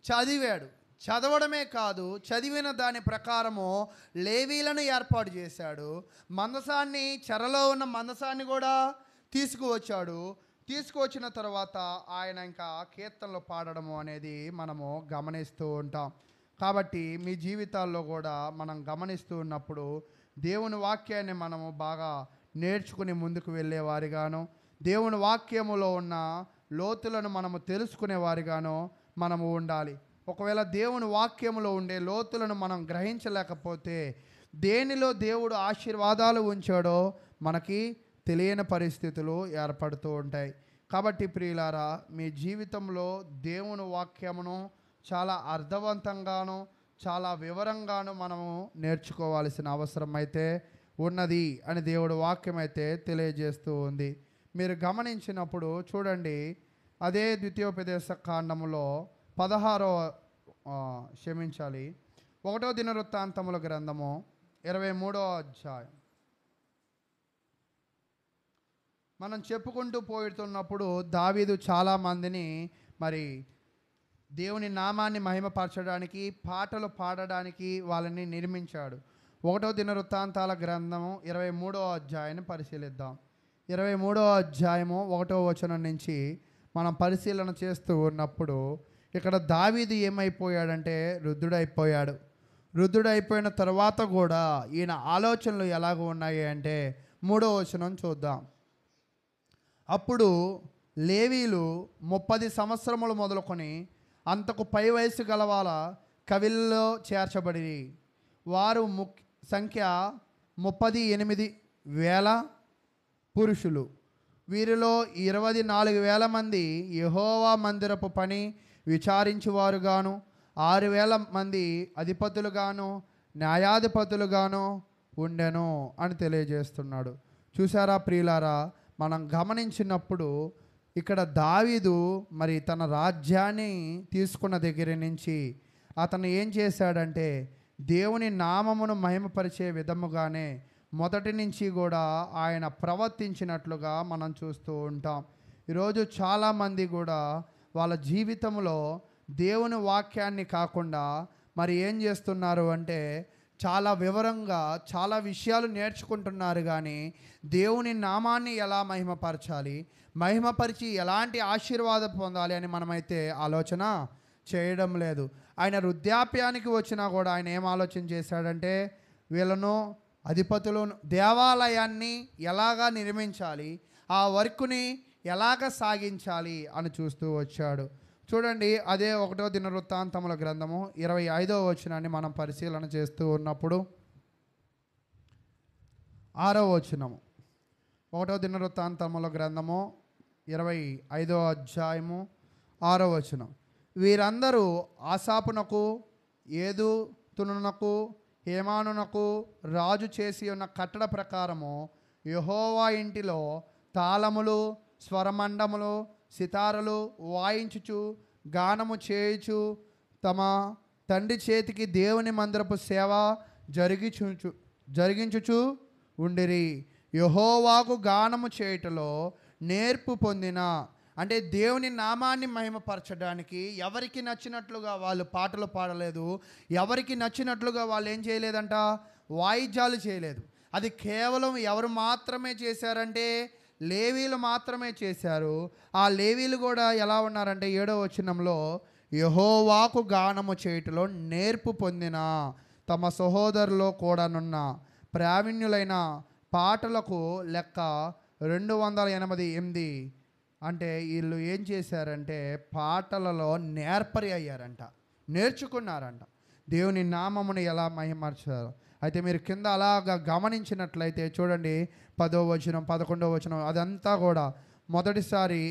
చదివాడు. చదవడమే కాదు, చదివిన దాని ప్రకారము లేవీలను ఏర్పాటు చేశాడు. మందసాన్ని, చెరలో ఉన్న మందసాన్ని కూడా తీసుకువచ్చాడు. తీసుకువచ్చిన తర్వాత ఆయన ఇంకా కీర్తనలు పాడడము అనేది మనము గమనిస్తూ ఉంటాం. కాబట్టి మీ జీవితాల్లో కూడా మనం గమనిస్తూ ఉన్నప్పుడు దేవుని వాక్యాన్ని మనము బాగా నేర్చుకుని ముందుకు వెళ్ళేవారిగాను, దేవుని వాక్యములో ఉన్న లోతులను మనము తెలుసుకునేవారిగాను మనము ఉండాలి. ఒకవేళ దేవుని వాక్యములో ఉండే లోతులను మనం గ్రహించలేకపోతే దేనిలో దేవుడు ఆశీర్వాదాలు ఉంచాడో మనకి తెలియని పరిస్థితులు ఏర్పడుతూ ఉంటాయి. కాబట్టి ప్రియులారా, మీ జీవితంలో దేవుని వాక్యమును చాలా అర్థవంతంగాను చాలా వివరంగాను మనము నేర్చుకోవాల్సిన అవసరం అయితే ఉన్నది అని దేవుడు వాక్యం అయితే తెలియజేస్తూ ఉంది. మీరు గమనించినప్పుడు చూడండి, అదే ద్వితీయోపదేశ కాండములో 1 దినవృత్తాంతముల గ్రంథము 23వ అధ్యాయం మనం చెప్పుకుంటూ పోతున్నప్పుడు దావీదు చాలామందిని మరి దేవుని నామాన్ని మహిమపరచడానికి, పాటలు పాడడానికి వాళ్ళని నిర్మించాడు. 1 దినవృత్తాంతాల గ్రంథము 23వ అధ్యాయాన్ని పరిశీలిద్దాం. 23వ అధ్యాయము 1వ వచనం నుంచి మనం పరిశీలన చేస్తూ ఉన్నప్పుడు ఇక్కడ దావీదు ఏమైపోయాడంటే వృద్ధుడైపోయాడు. వృద్ధుడైపోయిన తర్వాత కూడా ఈయన ఆలోచనలు ఎలాగ ఉన్నాయి అంటే 3వ వచనం చూద్దాం. అప్పుడు లేవీలు 30 సంవత్సరములు మొదలుకొని అంతకు పై వయసు గలవాల కవిల్లో చేర్చబడి వారు సంఖ్య 38,000 పురుషులు. వీరిలో 24,000 మంది యెహోవా మందిరపు పని విచారించువారుగాను, 6,000 మంది అధిపతులుగాను న్యాయాధిపతులుగాను ఉండెను అని తెలియజేస్తున్నాడు. చూసారా ప్రియులారా, మనం గమనించినప్పుడు ఇక్కడ దావీదు మరి తన రాజ్యాన్ని తీసుకున్న దగ్గర నుంచి అతను ఏం చేశాడంటే దేవుని నామమును మహిమపరిచే విధముగానే మొదటి నుంచి కూడా ఆయన ప్రవర్తించినట్లుగా మనం చూస్తూ ఉంటాం. ఈరోజు చాలామంది కూడా వాళ్ళ జీవితంలో దేవుని వాక్యాన్ని కాకుండా మరి ఏం చేస్తున్నారు అంటే చాలా వివరంగా చాలా విషయాలు నేర్చుకుంటున్నారు, కానీ దేవుని నామాన్ని ఎలా మహిమపరచాలి, మహిమపరిచి ఎలాంటి ఆశీర్వాదం పొందాలి అని మనమైతే ఆలోచన చేయడం లేదు. ఆయన వృద్ధాప్యానికి వచ్చినా కూడా ఆయన ఏం ఆలోచన చేశాడంటే వీళ్ళను అధిపతులను దేవాలయాన్ని ఎలాగా నిర్మించాలి, ఆ వర్కుని ఎలాగ సాగించాలి అని చూస్తూ వచ్చాడు. చూడండి, అదే 1 దినవృత్తాంతముల గ్రంథము 25వ వచనాన్ని మనం పరిశీలన చేస్తూ ఉన్నప్పుడు 6వ వచనము 1 దినవృత్తాంతముల గ్రంథము 25వ అధ్యాయము 6వ వచనం. వీరందరూ ఆసాపునకు, ఏదుతునునకు, హేమానునకు రాజు చేసి ఉన్న కట్టడ ప్రకారము యెహోవా ఇంటిలో తాళములు, స్వరమండములు, సితారలు వాయించుచు గానము చేయుచు తమ తండ్రి చేతికి దేవుని మందిరపు సేవ జరిగించుచు ఉండిరి. యెహోవాకు గానము చేయుటలో నేర్పు పొందిన, అంటే దేవుని నామాన్ని మహిమపరచడానికి ఎవరికి నచ్చినట్లుగా వాళ్ళు పాటలు పాడలేదు, ఎవరికి నచ్చినట్లుగా వాళ్ళు ఏం చేయలేదంట, వాయిద్యాలు చేయలేదు. అది కేవలం ఎవరు మాత్రమే చేశారంటే లేవీలు మాత్రమే చేశారు. ఆ లేవీలు కూడా ఎలా ఉన్నారంటే 7వ వచనంలో యెహోవాకు గానము చేయుటలో నేర్పు పొందిన తమ సహోదరులో కూడానున్న ప్రావీణ్యులైన పాటలకు లెక్క 288. అంటే వీళ్ళు ఏం చేశారంటే పాటలలో నేర్పరి అయ్యారంట, నేర్చుకున్నారంట దేవుని నామమును ఎలా మహిమపరచారు. అయితే మీరు కింద అలాగా గమనించినట్లయితే చూడండి, 10వ వచనం 11వ వచనం అదంతా కూడా మొదటిసారి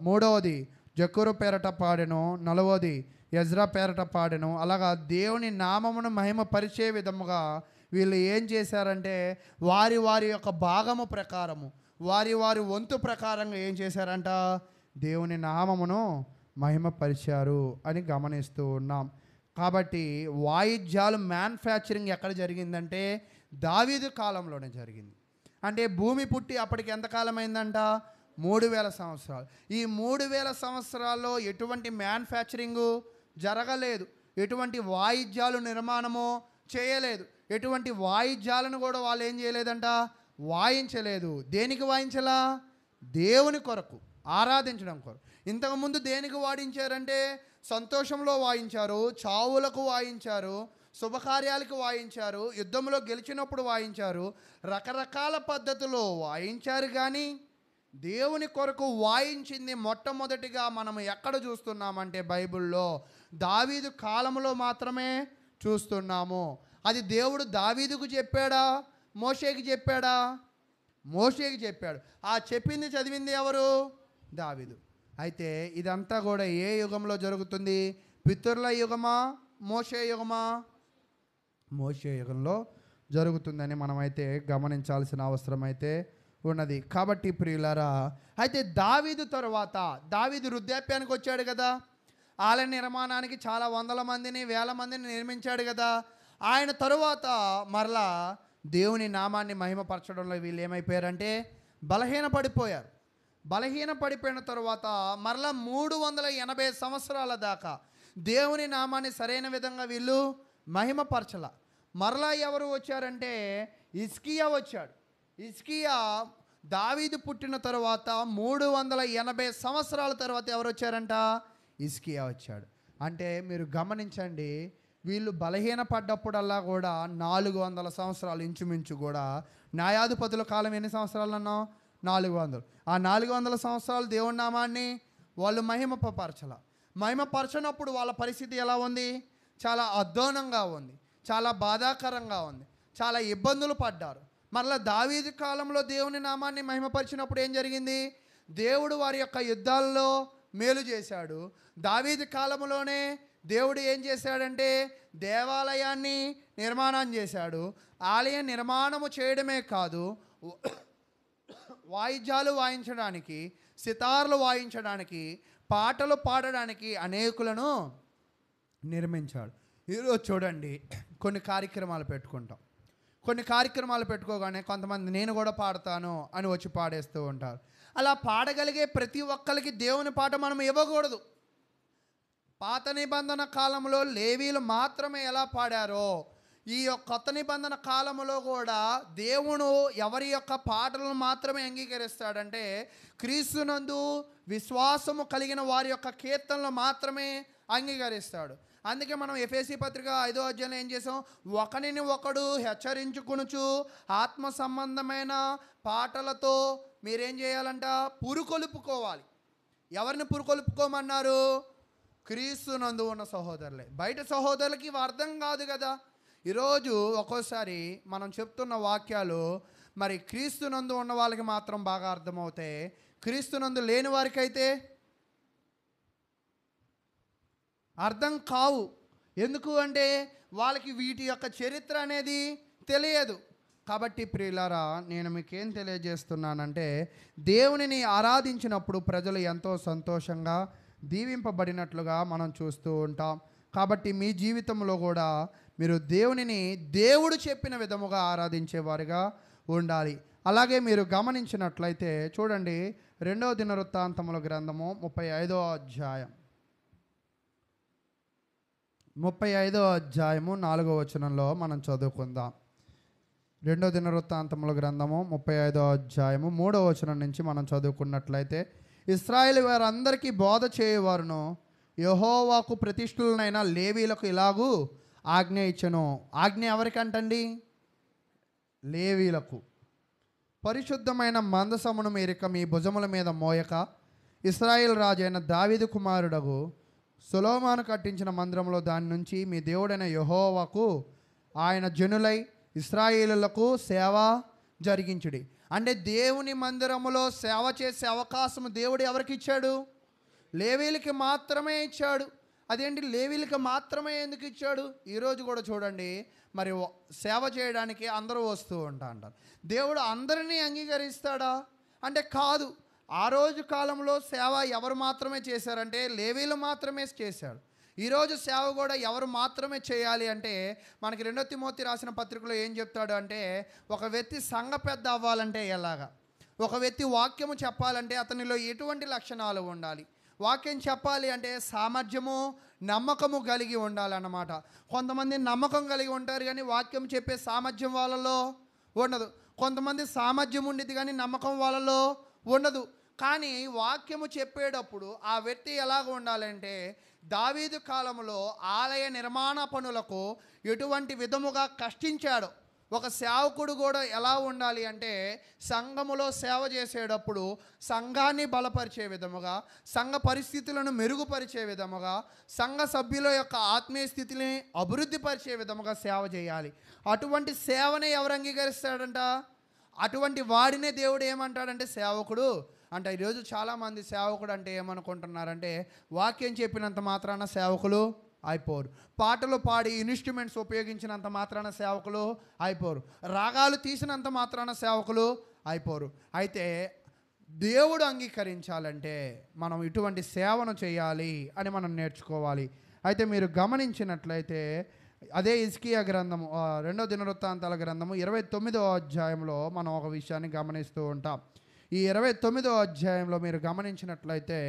3వది జక్కూరు పేరట పాడెను, 4వది ఎజ్రా పేరట పాడెను. అలాగా దేవుని నామమును మహిమపరిచే విధముగా వీళ్ళు ఏం చేశారంటే వారి వారి యొక్క భాగము ప్రకారము, వారి వారి వంతు ప్రకారంగా ఏం చేశారంట, దేవుని నామమును మహిమపరిచారు అని గమనిస్తూ ఉన్నాం. కాబట్టి వాయిద్యాలు మ్యానుఫ్యాక్చరింగ్ ఎక్కడ జరిగిందంటే దావీదు కాలంలోనే జరిగింది. అంటే భూమి పుట్టి అప్పటికి ఎంతకాలం అయిందంట, 3000 సంవత్సరాలు. ఈ 3000 సంవత్సరాల్లో ఎటువంటి మ్యానుఫ్యాక్చరింగు జరగలేదు, ఎటువంటి వాయిద్యాలు నిర్మాణము చేయలేదు, ఎటువంటి వాయిద్యాలను కూడా వాళ్ళు ఏం చేయలేదంట, వాయించలేదు. దేనికి వాయించలా, దేవుని కొరకు ఆరాధించడం కొరకు. ఇంతకుముందు దేనికి వాడించారంటే సంతోషంలో వాయించారు, చావులకు వాయించారు, శుభకార్యాలకు వాయించారు, యుద్ధంలో గెలిచినప్పుడు వాయించారు, రకరకాల పద్ధతుల్లో వాయించారు. కానీ దేవుని కొరకు వాయించింది మొట్టమొదటిగా మనం ఎక్కడ చూస్తున్నామంటే బైబిల్లో దావీదు కాలంలో మాత్రమే చూస్తున్నాము. అది దేవుడు దావీదుకు చెప్పాడా, మోషేకి చెప్పాడా? మోషేకి చెప్పాడు. ఆ చెప్పింది చదివింది ఎవరు? దావీదు. అయితే ఇదంతా కూడా ఏ యుగంలో జరుగుతుంది? పితరుల యుగమా, మోషే యుగమా? మోషే యుగంలో జరుగుతుందని మనమైతే గమనించాల్సిన అవసరం అయితే ఉన్నది. కాబట్టి ప్రియులారా, అయితే దావీదు తరువాత దావీదు వృద్ధాప్యానికి వచ్చాడు కదా, ఆలయ నిర్మాణానికి చాలా వందల మందిని, వేల మందిని నిర్మించాడు కదా. ఆయన తరువాత మరలా దేవుని నామాన్ని మహిమపరచడంలో వీళ్ళు ఏమైపోయారంటే బలహీన పడిపోయారు. బలహీన పడిపోయిన తరువాత మరలా 380 సంవత్సరాల దాకా దేవుని నామాన్ని సరైన విధంగా వీళ్ళు మహిమపరచల. మరలా ఎవరు వచ్చారంటే హిజ్కియా వచ్చాడు. హిజ్కియా దావీదు పుట్టిన తరువాత 380 సంవత్సరాల తర్వాత ఎవరు వచ్చారంట? హిజ్కియా వచ్చాడు. అంటే మీరు గమనించండి, వీళ్ళు బలహీన పడ్డప్పుడల్లా కూడా 400 సంవత్సరాలు ఇంచుమించు కూడా. న్యాయాధిపతుల కాలం ఎన్ని సంవత్సరాలు అన్నాం? 400. ఆ 400 సంవత్సరాలు దేవుని నామాన్ని వాళ్ళు మహిమపరచనప్పుడు వాళ్ళ పరిస్థితి ఎలా ఉంది? చాలా అధ్వానంగా ఉంది, చాలా బాధాకరంగా ఉంది, చాలా ఇబ్బందులు పడ్డారు. మరలా దావీదు కాలంలో దేవుని నామాన్ని మహిమపరిచినప్పుడు ఏం జరిగింది? దేవుడు వారి యొక్క యుద్ధాల్లో మేలు చేశాడు. దావీదు కాలంలోనే దేవుడు ఏం చేశాడంటే దేవాలయాన్ని నిర్మాణం చేశాడు. ఆలయ నిర్మాణము చేయడమే కాదు, వాయిద్యాలు వాయించడానికి, సితార్లు వాయించడానికి, పాటలు పాడడానికి అనేకులను నిర్మించాడు. ఈరోజు చూడండి, కొన్ని కార్యక్రమాలు పెట్టుకోగానే కొంతమంది నేను కూడా పాడతాను అని వచ్చి పాడేస్తూ ఉంటారు. అలా పాడగలిగే ప్రతి ఒక్కరికి దేవుని పాట మనం ఇవ్వకూడదు. పాత నిబంధన కాలంలో లేవీలు మాత్రమే ఎలా పాడారో, ఈ కొత్త నిబంధన కాలంలో కూడా దేవుడు ఎవరి యొక్క పాటలను మాత్రమే అంగీకరిస్తాడంటే క్రీస్తునందు విశ్వాసము కలిగిన వారి యొక్క కీర్తనలు మాత్రమే అంగీకరిస్తాడు. అందుకే మనం ఎఫెసీ పత్రిక 5వ అధ్యాయంలో ఏం చేసాం? ఒకరిని ఒకడు హెచ్చరించుకొనుచు ఆత్మ సంబంధమైన పాటలతో మీరేం చేయాలంట? పురుకొలుపుకోవాలి. ఎవరిని పురుకొలుపుకోమన్నారు? క్రీస్తునందు ఉన్న సహోదరులే. బయట సహోదరులకి ఇవి అర్థం కాదు కదా. ఈరోజు ఒక్కోసారి మనం చెప్తున్న వాక్యాలు మరి క్రీస్తునందు ఉన్న వాళ్ళకి మాత్రం బాగా అర్థమవుతాయి, క్రీస్తునందు లేని వారికి అయితే అర్థం కావు. ఎందుకు అంటే వాళ్ళకి వీటి యొక్క చరిత్ర అనేది తెలియదు. కాబట్టి ప్రియులారా, నేను మీకేం తెలియజేస్తున్నానంటే దేవునిని ఆరాధించినప్పుడు ప్రజలు ఎంతో సంతోషంగా దీవింపబడినట్లుగా మనం చూస్తూ ఉంటాం. కాబట్టి మీ జీవితంలో కూడా మీరు దేవునిని దేవుడు చెప్పిన విధముగా ఆరాధించేవారుగా ఉండాలి. అలాగే మీరు గమనించినట్లయితే చూడండి, 2వ దినవృత్తాంతముల గ్రంథము 35వ అధ్యాయం 4వ వచనంలో మనం చదువుకుందాం. 2వ దినవృత్తాంతముల గ్రంథము 35వ అధ్యాయము 3వ వచనం నుంచి మనం చదువుకున్నట్లయితే, ఇశ్రాయేలు వారందరికీ బోధ చేయవారును యెహోవాకు ప్రతిష్ఠులనైన లేవీలకు ఇలాగూ ఆజ్ఞ ఇచ్చెను. ఆజ్ఞ ఎవరికంటండి? లేవీలకు. పరిశుద్ధమైన మందసమును మీరిక మీ భుజముల మీద మోయక ఇశ్రాయేలు రాజైన దావీదు కుమారుడగు సొలొమోను కట్టించిన మందిరంలో దాని నుంచి మీ దేవుడైన యెహోవాకు ఆయన జనులై ఇశ్రాయేలులకు సేవ జరిగించుడి. అంటే దేవుని మందిరములో సేవ చేసే అవకాశం దేవుడు ఎవరికి ఇచ్చాడు? లేవీలకి మాత్రమే ఇచ్చాడు. అదేంటి లేవీలకి మాత్రమే ఎందుకు ఇచ్చాడు? ఈరోజు కూడా చూడండి, మరి సేవ చేయడానికి అందరూ వస్తూ ఉంటారు. దేవుడు అందరినీ అంగీకరిస్తాడా అంటే కాదు. ఆ రోజు కాలంలో సేవ ఎవరు మాత్రమే చేశారంటే లేవీలు మాత్రమే చేశాడు. ఈరోజు సేవ కూడా ఎవరు మాత్రమే చేయాలి అంటే మనకి 2 తిమోతి రాసిన పత్రికలో ఏం చెప్తాడు అంటే, ఒక వ్యక్తి సంఘ పెద్ద అవ్వాలంటే ఎలాగా, ఒక వ్యక్తి వాక్యము చెప్పాలంటే అతనిలో ఎటువంటి లక్షణాలు ఉండాలి, వాక్యం చెప్పాలి అంటే సామర్థ్యము నమ్మకము కలిగి ఉండాలన్నమాట. కొంతమంది నమ్మకం కలిగి ఉంటారు కానీ వాక్యం చెప్పే సామర్థ్యం వాళ్ళలో ఉండదు. కొంతమంది సామర్థ్యం ఉండేది కానీ నమ్మకం వాళ్ళలో ఉండదు. కానీ వాక్యము చెప్పేటప్పుడు ఆ వ్యక్తి ఎలాగ ఉండాలంటే దావీదు కాలంలో ఆలయ నిర్మాణ పనులకు ఎటువంటి విధముగా కష్టించాడు. ఒక సేవకుడు కూడా ఎలా ఉండాలి అంటే, సంఘములో సేవ చేసేటప్పుడు సంఘాన్ని బలపరిచే విధముగా, సంఘ పరిస్థితులను మెరుగుపరిచే విధముగా, సంఘ సభ్యుల యొక్క ఆత్మీయ స్థితిని అభివృద్ధి పరిచే విధముగా సేవ చేయాలి. అటువంటి సేవనే ఎవరు అంగీకరిస్తాడంట? అటువంటి వాడినే దేవుడు ఏమంటాడంటే సేవకుడు అంటే. ఈరోజు చాలామంది సేవకుడు అంటే ఏమనుకుంటున్నారంటే, వాక్యం చెప్పినంత మాత్రాన సేవకులు అయిపోరు, పాటలు పాడి ఇన్స్ట్రుమెంట్స్ ఉపయోగించినంత మాత్రాన సేవకులు అయిపోరు, రాగాలు తీసినంత మాత్రాన సేవకులు అయిపోరు. అయితే దేవుడు అంగీకరించాలంటే మనం ఇటువంటి సేవను చేయాలి అని మనం నేర్చుకోవాలి. అయితే మీరు గమనించినట్లయితే అదే హిజ్కియా గ్రంథము 2వ దినవృత్తాంతాల గ్రంథము 29వ అధ్యాయంలో మనం ఒక విషయాన్ని గమనిస్తూ ఉంటాం. ఈ 29వ అధ్యాయంలో మీరు గమనించినట్లయితే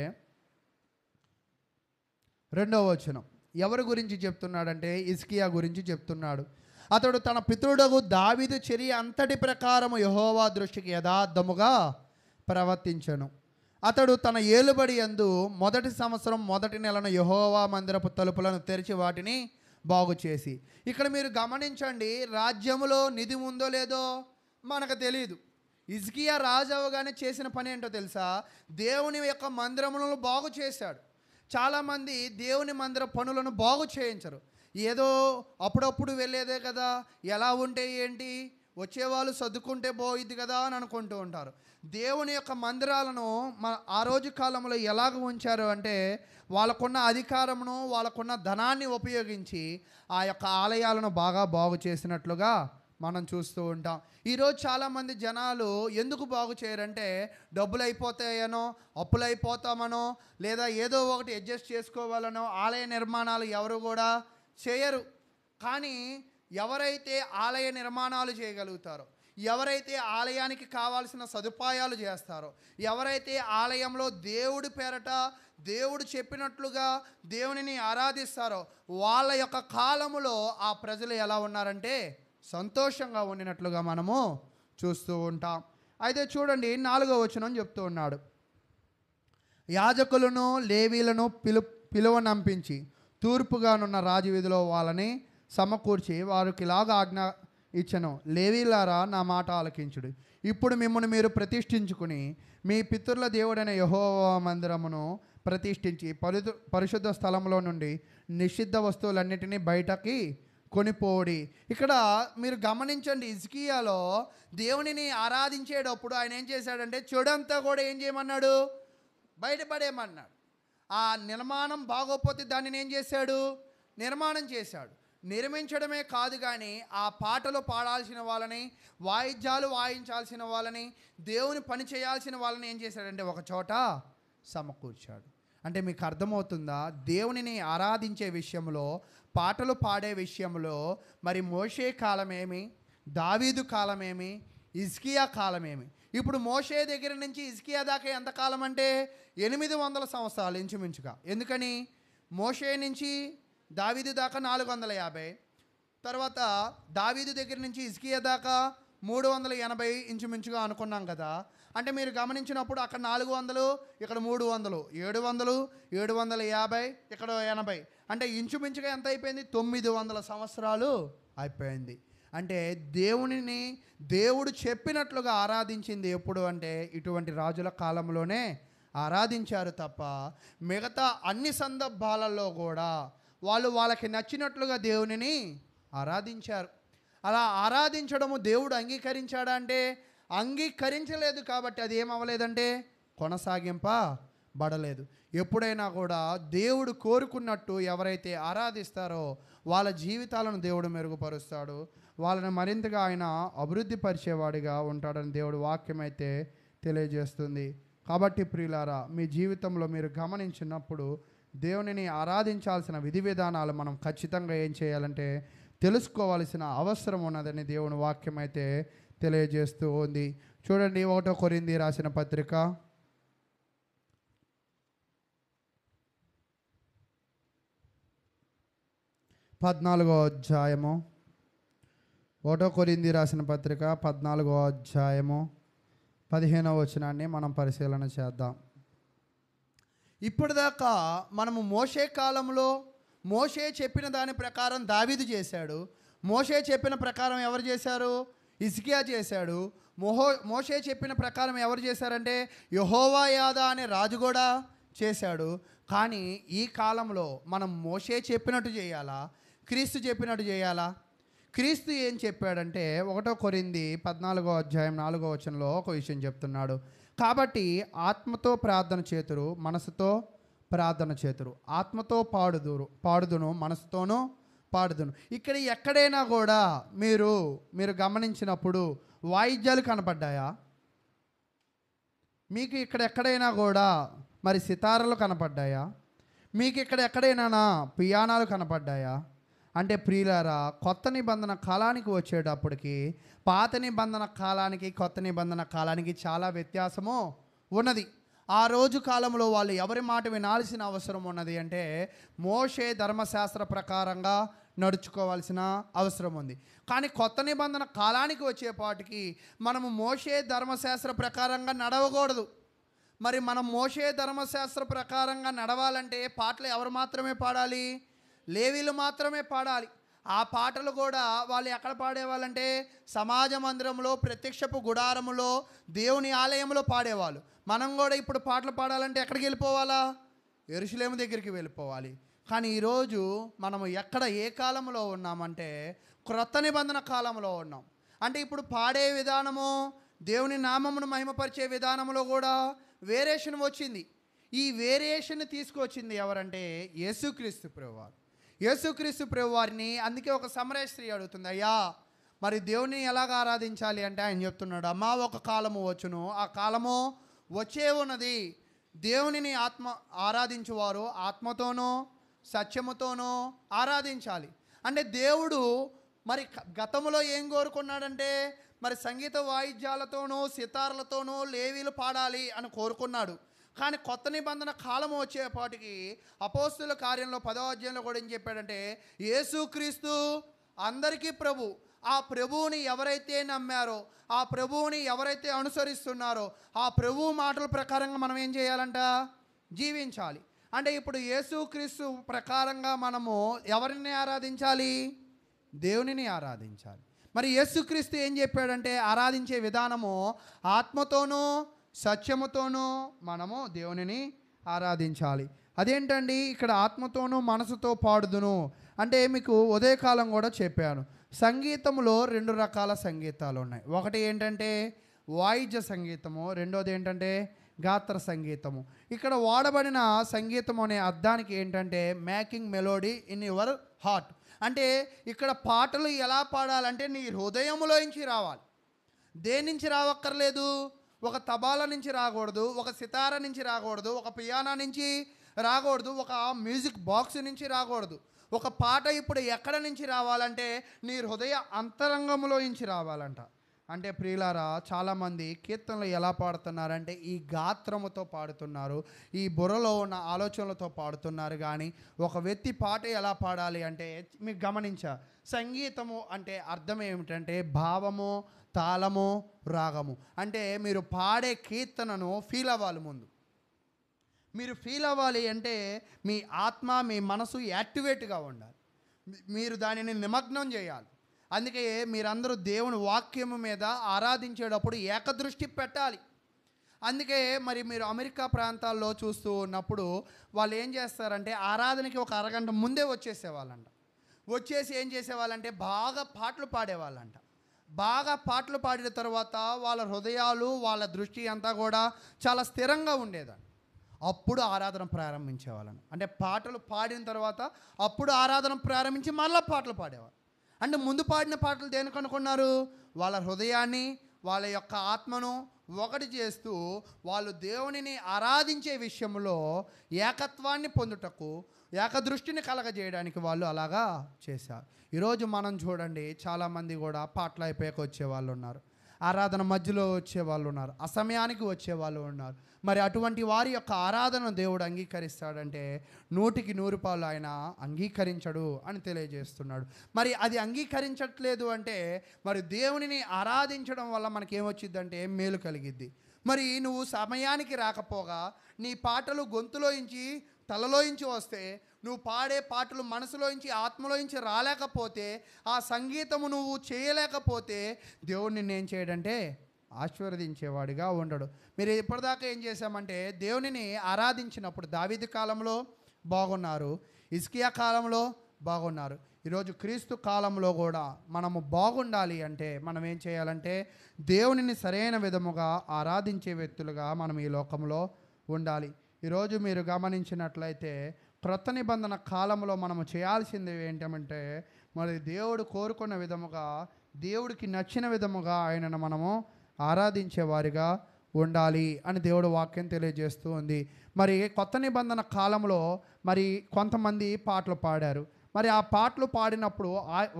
2వ వచనం ఎవరి గురించి చెప్తున్నాడంటే హిజ్కియా గురించి చెప్తున్నాడు. అతడు తన పితరుడగు దావీదు చర్య అంతటి ప్రకారము యెహోవా దృష్టికి యథార్థముగా ప్రవర్తించెను. అతడు తన ఏలుబడి యందు మొదటి సంవత్సరం మొదటి నెలను యెహోవా మందిరపు తలుపులను తెరిచి వాటిని బాగు చేసి. ఇక్కడ మీరు గమనించండి, రాజ్యములో నిధి ఉందో లేదో మనకు తెలియదు. హిజ్కియా రాజు అవగానే చేసిన పని ఏంటో తెలుసా? దేవుని యొక్క మందిరములను బాగు చేశాడు. చాలామంది దేవుని మందిర పనులను బాగు చేయించరు. ఏదో అప్పుడప్పుడు వెళ్ళేదే కదా, ఎలా ఉంటే ఏంటి, వచ్చేవాళ్ళు సర్దుకుంటే పోయిద్ది కదా అని అనుకుంటూ ఉంటారు. దేవుని యొక్క మందిరాలను ఆ రోజు కాలంలో ఎలాగ ఉంచారు అంటే, వాళ్ళకున్న అధికారమును వాళ్ళకున్న ధనాన్ని ఉపయోగించి ఆ యొక్క ఆలయాలను బాగు చేసినట్లుగా మనం చూస్తూ ఉంటాం. ఈరోజు చాలామంది జనాలు ఎందుకు బాగు చేయరంటే, డబ్బులు అయిపోతాయనో, అప్పులు అయిపోతామనో, లేదా ఏదో ఒకటి అడ్జస్ట్ చేసుకోవాలనో ఆలయ నిర్మాణాలు ఎవరు కూడా చేయరు. కానీ ఎవరైతే ఆలయ నిర్మాణాలు చేయగలుగుతారో, ఎవరైతే ఆలయానికి కావాల్సిన సదుపాయాలు చేస్తారో, ఎవరైతే ఆలయంలో దేవుడి పేరట దేవుడు చెప్పినట్లుగా దేవునిని ఆరాధిస్తారో, వాళ్ళ యొక్క కాలములో ఆ ప్రజలు ఎలా ఉన్నారంటే సంతోషంగా ఉండినట్లుగా మనము చూస్తూ ఉంటాం. అయితే చూడండి 4వ వచనం చెప్తూ ఉన్నాడు, యాజకులను లేవీలను పిలువనంపించి తూర్పుగానున్న రాజవీధిలో వాళ్ళని సమకూర్చి వారికి ఇలాగ ఆజ్ఞ ఇచ్చెను, లేవీలారా నా మాట ఆలకించుడు. ఇప్పుడు మిమ్మల్ని మీరు ప్రతిష్ఠించుకుని మీ పితరుల దేవుడైన యెహోవా మందిరమును ప్రతిష్ఠించి పరిశుద్ధ స్థలంలో నుండి నిషిద్ధ వస్తువులన్నిటినీ బయటకి కొనిపోడి. ఇక్కడ మీరు గమనించండి, హిజ్కియాలో దేవునిని ఆరాధించేటప్పుడు ఆయన ఏం చేశాడంటే చెడంతా కూడా ఏం చేయమన్నాడు? బయటపడేయమన్నాడు. ఆ నిర్మాణం బాగోపోతే దానిని ఏం చేశాడు? నిర్మాణం చేశాడు. నిర్మించడమే కాదు కానీ ఆ పాటలు పాడాల్సిన వాళ్ళని, వాయిద్యాలు వాయించాల్సిన వాళ్ళని, దేవుని పని చేయాల్సిన వాళ్ళని ఏం చేశాడంటే ఒక చోట సమకూర్చాడు. అంటే మీకు అర్థమవుతుందా? దేవునిని ఆరాధించే విషయంలో, పాటలు పాడే విషయంలో మరి మోషే కాలమేమి, దావీదు కాలమేమి, హిజ్కియా కాలమేమి. ఇప్పుడు మోషే దగ్గర నుంచి హిజ్కియా దాకా ఎంతకాలం అంటే 800 సంవత్సరాలు ఇంచుమించుగా. ఎందుకని? మోషే నుంచి దావీదు దాకా 450, తర్వాత దావీదు దగ్గర నుంచి హిజ్కియా దాకా 380 ఇంచుమించుగా అనుకున్నాం కదా. అంటే మీరు గమనించినప్పుడు అక్కడ 400, ఇక్కడ 300, 700, 750, ఇక్కడ 80, అంటే ఇంచుమించుగా ఎంత అయిపోయింది? 900 సంవత్సరాలు అయిపోయింది. అంటే దేవునిని దేవుడు చెప్పినట్లుగా ఆరాధించింది ఎప్పుడు అంటే ఇటువంటి రాజుల కాలంలోనే ఆరాధించారు తప్ప మిగతా అన్ని సందర్భాలలో కూడా వాళ్ళకి నచ్చినట్లుగా దేవునిని ఆరాధించారు. అలా ఆరాధించడము దేవుడు అంగీకరించాడా అంటే అంగీకరించలేదు. కాబట్టి అది ఏమవ్వలేదంటే కొనసాగింపబడలేదు. ఎప్పుడైనా కూడా దేవుడు కోరుకున్నట్టు ఎవరైతే ఆరాధిస్తారో వాళ్ళ జీవితాలను దేవుడు మెరుగుపరుస్తాడు, వాళ్ళని మరింతగా ఆయన అభివృద్ధి పరిచేవాడిగా ఉంటాడని దేవుడు వాక్యం అయితే తెలియజేస్తుంది. కాబట్టి ప్రియులారా, మీ జీవితంలో మీరు గమనించినప్పుడు దేవునిని ఆరాధించాల్సిన విధి విధానాలు మనం ఖచ్చితంగా ఏం చేయాలంటే తెలుసుకోవాల్సిన అవసరం ఉన్నదని దేవుని వాక్యం అయితే తెలియజేస్తూ ఉంది. చూడండి 1 కొరింథీ రాసిన పత్రిక 14వ అధ్యాయము, 1 కొరింథీ రాసిన పత్రిక 14వ అధ్యాయము 15వ వచనాన్ని మనం పరిశీలన చేద్దాం. ఇప్పటిదాకా మనము మోషే కాలంలో మోషే చెప్పిన దాని ప్రకారం దావీదు చేశాడు. మోషే చెప్పిన ప్రకారం ఎవరు చేశారు? హిజ్కియా చేశాడు. మోషే చెప్పిన ప్రకారం ఎవరు చేశారంటే యెహోయాదా అనే రాజు కూడా చేశాడు. కానీ ఈ కాలంలో మనం మోషే చెప్పినట్టు చేయాలా, క్రీస్తు చెప్పినట్టు చేయాలా? క్రీస్తు ఏం చెప్పాడంటే 1 కొరింథీ 14:4 ఒక విషయం చెప్తున్నాడు. కాబట్టి ఆత్మతో ప్రార్థన చేతురు, మనసుతో ప్రార్థన చేతురు. ఆత్మతో పాడుదును, మనసుతోనూ పాడుదును. ఇక్కడ ఎక్కడైనా కూడా మీరు గమనించినప్పుడు వాయిద్యాలు కనపడ్డాయా మీకు? ఇక్కడ ఎక్కడైనా కూడా మరి సితారాలు కనపడ్డాయా మీకు? ఇక్కడ ఎక్కడైనా పియానాలు కనపడ్డాయా? అంటే ప్రియులారా, కొత్త నిబంధన కాలానికి వచ్చేటప్పటికి పాత నిబంధన కాలానికి కొత్త నిబంధన కాలానికి చాలా వ్యత్యాసము ఉన్నది. ఆ రోజు కాలంలో వాళ్ళు ఎవరి మాట వినాల్సిన అవసరం ఉన్నది అంటే మోషే ధర్మశాస్త్ర ప్రకారంగా నడుచుకోవాల్సిన అవసరం ఉంది. కానీ కొత్త నిబంధన కాలానికి వచ్చేపాటికి మనము మోషే ధర్మశాస్త్ర ప్రకారంగా నడవకూడదు. మరి మనం మోషే ధర్మశాస్త్ర ప్రకారంగా నడవాలంటే పాటలు ఎవరు మాత్రమే పాడాలి? లేవీలు మాత్రమే పాడాలి. ఆ పాటలు కూడా వాళ్ళు ఎక్కడ పాడేవాళ్ళంటే సమాజ మందిరంలో, ప్రత్యక్షపు గుడారములో, దేవుని ఆలయంలో పాడేవాళ్ళు. మనం కూడా ఇప్పుడు పాటలు పాడాలంటే ఎక్కడికి వెళ్ళిపోవాలా? యెరూషలేము దగ్గరికి వెళ్ళిపోవాలి. కానీ ఈరోజు మనము ఏ కాలంలో ఉన్నామంటే క్రొత్త నిబంధన కాలంలో ఉన్నాం. అంటే ఇప్పుడు పాడే విధానము, దేవుని నామమును మహిమపరిచే విధానంలో కూడా వేరియేషన్ వచ్చింది. ఈ వేరియేషన్ తీసుకొచ్చింది ఎవరంటే యేసుక్రీస్తు ప్రభువారు. యేసుక్రీస్తు ప్రభువారిని అందుకే ఒక సమరయ స్త్రీ అడుగుతుంది, అయ్యా మరి దేవుని ఎలాగ ఆరాధించాలి అంటే ఆయన చెప్తున్నాడు, అమ్మా ఒక కాలము వచ్చును, ఆ కాలము వచ్చే ఉన్నది. దేవునిని ఆరాధించువారు ఆత్మతోనూ సత్యముతోనూ ఆరాధించాలి. అంటే దేవుడు మరి గతంలో ఏం కోరుకున్నాడంటే మరి సంగీత వాయిద్యాలతోనూ సితార్లతోనూ లేవీలు పాడాలి అని కోరుకున్నాడు. కానీ కొత్త నిబంధన కాలం వచ్చేపాటికి అపోస్తుల కార్యంలో 10వ అధ్యాయంలో కూడా ఏం చెప్పాడంటే యేసుక్రీస్తు అందరికీ ప్రభు. ఆ ప్రభువుని ఎవరైతే నమ్మారో, ఆ ప్రభువుని ఎవరైతే అనుసరిస్తున్నారో ఆ ప్రభువు మాటల ప్రకారంగా మనం ఏం చేయాలంట? జీవించాలి. అంటే ఇప్పుడు యేసుక్రీస్తు ప్రకారంగా మనము ఎవరిని ఆరాధించాలి? దేవునిని ఆరాధించాలి. మరి యేసుక్రీస్తు ఏం చెప్పాడంటే ఆరాధించే విధానము ఆత్మతోనూ సత్యముతోనూ మనము దేవునిని ఆరాధించాలి. అదేంటండి ఇక్కడ ఆత్మతోనూ మనసుతో పాడుదును అంటే మీకు ఉదయకాలం కూడా చెప్పాను. సంగీతంలో 2 రకాల సంగీతాలు ఉన్నాయి. ఒకటి ఏంటంటే వాయిద్య సంగీతము, రెండోది ఏంటంటే గాత్ర సంగీతము. ఇక్కడ వాడబడిన సంగీతం అనే అర్థానికి ఏంటంటే making melody in your heart. అంటే ఇక్కడ పాటలు ఎలా పాడాలంటే నీ హృదయంలో నుంచి రావాలి. దేని నుంచి రావక్కర్లేదు. ఒక తబాలా నుంచి రాకూడదు, ఒక సితార నుంచి రాకూడదు, ఒక పియానా నుంచి రాకూడదు, ఒక మ్యూజిక్ బాక్స్ నుంచి రాకూడదు. ఒక పాట ఇప్పుడు ఎక్కడ నుంచి రావాలంటే నీ హృదయ అంతరంగంలో నుంచి రావాలంట. అంటే ప్రియులారా, చాలామంది కీర్తనలు ఎలా పాడుతున్నారంటే ఈ గాత్రముతో పాడుతున్నారు, ఈ బుర్రలో ఉన్న ఆలోచనలతో పాడుతున్నారు. కానీ ఒక వ్యక్తి పాట ఎలా పాడాలి అంటే మీకు గమనించా, సంగీతము అంటే అర్థం ఏమిటంటే భావము, తాళము, రాగము. అంటే మీరు పాడే కీర్తనను ఫీల్ అవ్వాలి. ముందు మీరు ఫీల్ అవ్వాలి అంటే మీ ఆత్మ, మీ మనసు యాక్టివేట్గా ఉండాలి. మీరు దానిని నిమగ్నం చేయాలి. అందుకే మీరందరూ దేవుని వాక్యము మీద ఆరాధించేటప్పుడు ఏకదృష్టి పెట్టాలి. అందుకే మరి మీరు అమెరికా ప్రాంతాల్లో చూస్తూ ఉన్నప్పుడు వాళ్ళు ఏం చేస్తారంటే ఆరాధనకి ఒక అరగంట ముందే వచ్చేసేవాళ్ళంట. వచ్చేసి ఏం చేసేవాళ్ళంటే బాగా పాటలు పాడేవాళ్ళంట. బాగా పాటలు పాడిన తర్వాత వాళ్ళ హృదయాలు, వాళ్ళ దృష్టి అంతా కూడా చాలా స్థిరంగా ఉండేదండి. అప్పుడు ఆరాధన ప్రారంభించేవాళ్ళని. అంటే పాటలు పాడిన తర్వాత అప్పుడు ఆరాధన ప్రారంభించి మళ్ళీ పాటలు పాడేవాళ్ళు. అంటే ముందు పాడిన పాటలు దేనికి అనుకున్నారు? వాళ్ళ హృదయాన్ని, వాళ్ళ యొక్క ఆత్మను ఒకటి చేస్తూ వాళ్ళు దేవునిని ఆరాధించే విషయంలో ఏకత్వాన్ని పొందుటకు, ఏకదృష్టిని కలగజేయడానికి వాళ్ళు అలాగా చేశారు. ఈరోజు మనం చూడండి, చాలామంది కూడా పాటలు అయిపోయాక వచ్చేవాళ్ళు ఉన్నారు, ఆరాధన మధ్యలో వచ్చేవాళ్ళు ఉన్నారు, అసమయానికి వచ్చేవాళ్ళు ఉన్నారు. మరి అటువంటి వారి యొక్క ఆరాధన దేవుడు అంగీకరిస్తాడంటే 100కి 100 ఆయన అంగీకరించడు అని తెలియజేస్తున్నాడు. మరి అది అంగీకరించట్లేదు అంటే మరి దేవునిని ఆరాధించడం వల్ల మనకేమొచ్చిద్దంటే మేలు కలిగిద్ది. మరి నువ్వు సమయానికి రాకపోగా నీ పాటలు గొంతులోంచి తలలోంచి వస్తే, నువ్వు పాడే పాటలు మనసులోంచి ఆత్మలోంచి రాలేకపోతే, ఆ సంగీతము నువ్వు చేయలేకపోతే దేవుడు నిన్నేం చేయడంటే ఆశీర్వదించేవాడిగా ఉండడు. మీరు ఇప్పటిదాకా ఏం చేశామంటే దేవునిని ఆరాధించినప్పుడు దావీదు కాలంలో బాగున్నారు, హిజ్కియా కాలంలో బాగున్నారు. ఈరోజు క్రీస్తు కాలంలో కూడా మనము బాగుండాలి అంటే మనం ఏం చేయాలంటే దేవునిని సరైన విధముగా ఆరాధించే వ్యక్తులుగా మనం ఈ లోకంలో ఉండాలి. ఈరోజు మీరు గమనించినట్లయితే క్రొత్త నిబంధన కాలంలో మనము చేయాల్సింది ఏంటంటే మరి దేవుడు కోరుకున్న విధముగా, దేవుడికి నచ్చిన విధముగా ఆయనను మనము ఆరాధించే వారిగా ఉండాలి అని దేవుడు వాక్యం తెలియజేస్తూ ఉంది. మరి కొత్త నిబంధన కాలంలో మరి కొంతమంది పాటలు పాడారు. మరి ఆ పాటలు పాడినప్పుడు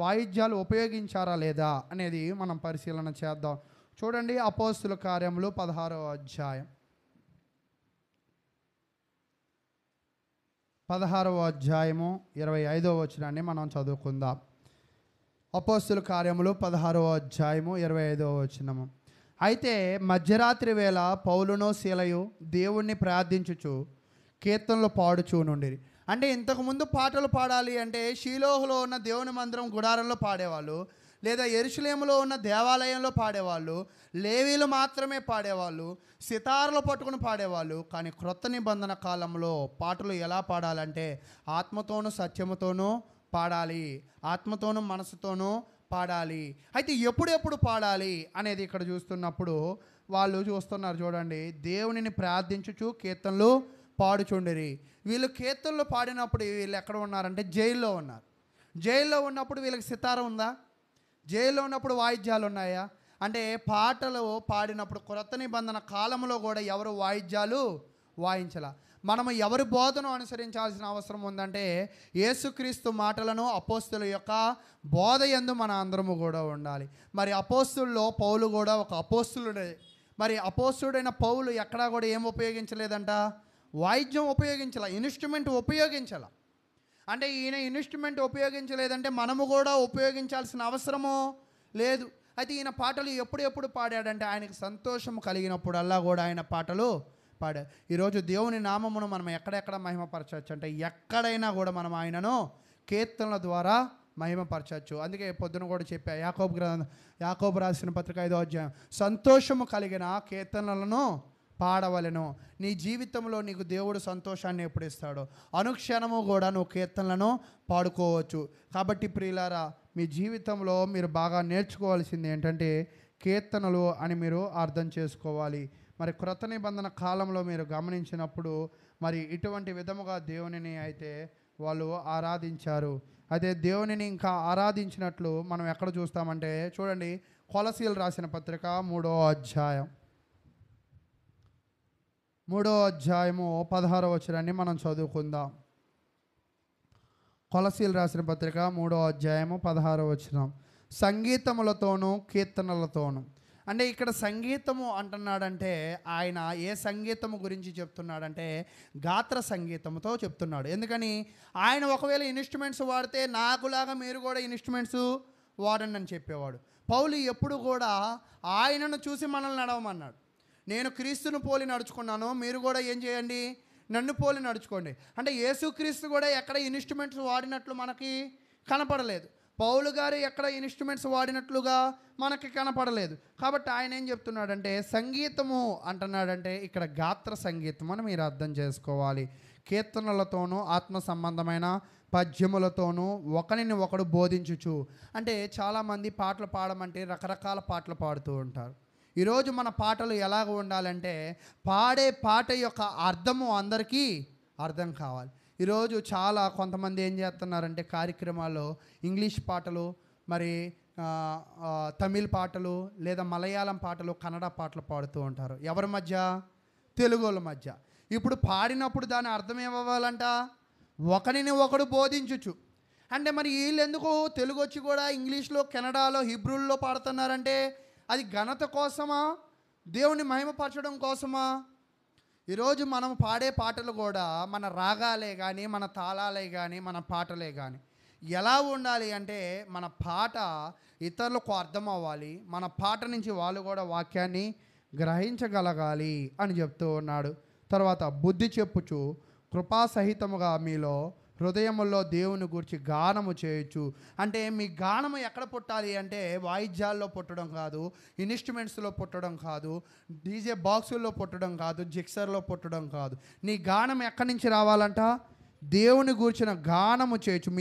వాయిద్యాలు ఉపయోగించారా లేదా అనేది మనం పరిశీలన చేద్దాం. చూడండి, అపోస్తుల కార్యములు 16వ అధ్యాయం 25వ వచనాన్ని మనం చదువుకుందాం. అపోస్తుల కార్యములు 16వ అధ్యాయము 25వ వచనము. అయితే మధ్యరాత్రి వేళ పౌలును శీలయు దేవుణ్ణి ప్రార్థించుచు కీర్తనలు పాడుచూ నుండిరి. అంటే ఇంతకుముందు పాటలు పాడాలి అంటే షీలోహులో ఉన్న దేవుని మందిరం గుడారంలో పాడేవాళ్ళు, లేదా యెరూషలేములో ఉన్న దేవాలయంలో పాడేవాళ్ళు, లేవీలు మాత్రమే పాడేవాళ్ళు, సితార్లు పట్టుకుని పాడేవాళ్ళు. కానీ క్రొత్త నిబంధన కాలంలో పాటలు ఎలా పాడాలంటే ఆత్మతోనూ సత్యముతోనూ పాడాలి, ఆత్మతోనూ మనసుతోనూ పాడాలి. అయితే ఎప్పుడెప్పుడు పాడాలి అనేది ఇక్కడ చూస్తున్నప్పుడు వాళ్ళు చూస్తున్నారు. చూడండి, దేవునిని ప్రార్థించుచు కీర్తనలు పాడుచుండిరి. వీళ్ళు కీర్తనలు పాడినప్పుడు వీళ్ళు ఎక్కడ ఉన్నారంటే జైల్లో ఉన్నారు. జైల్లో ఉన్నప్పుడు వీళ్ళకి సితార ఉందా? జైల్లో ఉన్నప్పుడు వాయిద్యాలు ఉన్నాయా? అంటే పాటలు పాడినప్పుడు క్రొత్త నిబంధన కాలంలో కూడా ఎవరు వాయిద్యాలు వాయించాల. మనము ఎవరి బోధను అనుసరించాల్సిన అవసరం ఉందంటే యేసుక్రీస్తు మాటలను, అపోస్తుల యొక్క బోధ యందు మన అందరము కూడా ఉండాలి. మరి అపోస్తుల్లో పౌలు కూడా ఒక అపోస్తులుడే. మరి అపోస్తుడైన పౌలు ఎక్కడా కూడా ఏం ఉపయోగించలేదంట? వాయిద్యం ఉపయోగించాల, ఇన్స్ట్రుమెంట్ ఉపయోగించాల. అంటే ఈయన ఇన్స్ట్రుమెంట్ ఉపయోగించలేదంటే మనము కూడా ఉపయోగించాల్సిన అవసరము లేదు. అయితే ఈయన పాటలు ఎప్పుడెప్పుడు పాడాడంటే ఆయనకు సంతోషం కలిగినప్పుడల్లా కూడా ఆయన పాటలు పాడాడు. ఈరోజు దేవుని నామమును మనం ఎక్కడెక్కడ మహిమపరచవచ్చు అంటే ఎక్కడైనా కూడా మనం ఆయనను కీర్తనల ద్వారా మహిమపరచవచ్చు. అందుకే పొద్దున కూడా చెప్పా, యాకోబు రాసిన పత్రిక 5వ అధ్యాయం, సంతోషము కలిగిన కీర్తనలను పాడవలెను. నీ జీవితంలో నీకు దేవుడు సంతోషాన్ని ఎప్పుడు ఇస్తాడో అనుక్షణము కూడా నువ్వు కీర్తనలను పాడుకోవచ్చు. కాబట్టి ప్రియులారా, మీ జీవితంలో మీరు బాగా నేర్చుకోవాల్సింది ఏంటంటే కీర్తనలు అని మీరు అర్థం చేసుకోవాలి. మరి క్రొత్త నిబంధన కాలంలో మీరు గమనించినప్పుడు మరి ఇటువంటి విధముగా దేవునిని అయితే వాళ్ళు ఆరాధించారు. అదే దేవునిని ఇంకా ఆరాధించినట్లు మనం ఎక్కడ చూస్తామంటే చూడండి, కొలసీలు రాసిన పత్రిక 3వ అధ్యాయం 16వ వచనాన్ని మనం చదువుకుందాం. కొలసీలు రాసిన పత్రిక 3వ అధ్యాయము 16వ వచనం. సంగీతములతోనూ కీర్తనలతోనూ. అంటే ఇక్కడ సంగీతము అంటున్నాడంటే ఆయన ఏ సంగీతము గురించి చెప్తున్నాడంటే గాత్ర సంగీతంతో చెప్తున్నాడు. ఎందుకని ఆయన ఒకవేళ ఇన్స్ట్రుమెంట్స్ వాడితే నాకులాగా మీరు కూడా ఇన్స్ట్రుమెంట్స్ వాడండి అని చెప్పేవాడు. పౌలు ఎప్పుడు కూడా ఆయనను చూసి మనల్ని నడవమన్నాడు. నేను క్రీస్తును పోలి నడుచుకున్నాను, మీరు కూడా ఏం చేయండి, నన్ను పోలి నడుచుకోండి. అంటే యేసుక్రీస్తు కూడా ఎక్కడ ఇన్స్ట్రుమెంట్స్ వాడినట్లు మనకి కనపడలేదు. పౌలు గారు ఎక్కడ ఇన్స్ట్రుమెంట్స్ వాడినట్లుగా మనకి కనపడలేదు. కాబట్టి ఆయన ఏం చెప్తున్నాడంటే సంగీతము అంటున్నాడంటే ఇక్కడ గాత్ర సంగీతం అని మీరు అర్థం చేసుకోవాలి. కీర్తనలతోనూ ఆత్మ సంబంధమైన పద్యములతోనూ ఒకరిని ఒకడు బోధించుచు. అంటే చాలామంది పాటలు పాడమంటే రకరకాల పాటలు పాడుతూ ఉంటారు. ఈరోజు మన పాటలు ఎలాగ ఉండాలంటే పాడే పాట యొక్క అర్థము అందరికీ అర్థం కావాలి. ఈరోజు కొంతమంది ఏం చేస్తున్నారంటే కార్యక్రమాల్లో ఇంగ్లీష్ పాటలు, మరి తమిళ్ పాటలు, లేదా మలయాళం పాటలు, కన్నడ పాటలు పాడుతూ ఉంటారు. ఎవరి మధ్య? తెలుగోళ్ళ మధ్య. ఇప్పుడు పాడినప్పుడు దాని అర్థం ఏమవ్వాలంట? ఒకరిని ఒకడు బోధించుచు. అంటే మరి వీళ్ళు ఎందుకు తెలుగు వచ్చి కూడా ఇంగ్లీష్లో, కెనడాలో, హిబ్రూల్లో పాడుతున్నారంటే అది ఘనత కోసమా, దేవుని మహిమపరచడం కోసమా? ఈరోజు మనం పాడే పాటలు కూడా మన రాగాలే కానీ, మన తాళాలే కానీ, మన పాటలే కానీ ఎలా ఉండాలి అంటే మన పాట ఇతరులకు అర్థం అవ్వాలి. మన పాట నుంచి వాళ్ళు కూడా వాక్యాన్ని గ్రహించగలగాలి అని చెప్తూ ఉన్నాడు. తర్వాత బుద్ధి చెప్పుచు కృపాసహితముగా మీలో హృదయములో దేవుని గురించి గానము చేయొచ్చు. అంటే మీ గానము ఎక్కడ పుట్టాలి అంటే వాయిద్యాల్లో పుట్టడం కాదు, ఇన్స్ట్రుమెంట్స్లో పుట్టడం కాదు, డీజే బాక్సుల్లో పుట్టడం కాదు, జిక్సర్లో పుట్టడం కాదు. నీ గానం ఎక్కడి నుంచి రావాలంట? దేవుని గూర్చిన గానము చేయొచ్చు.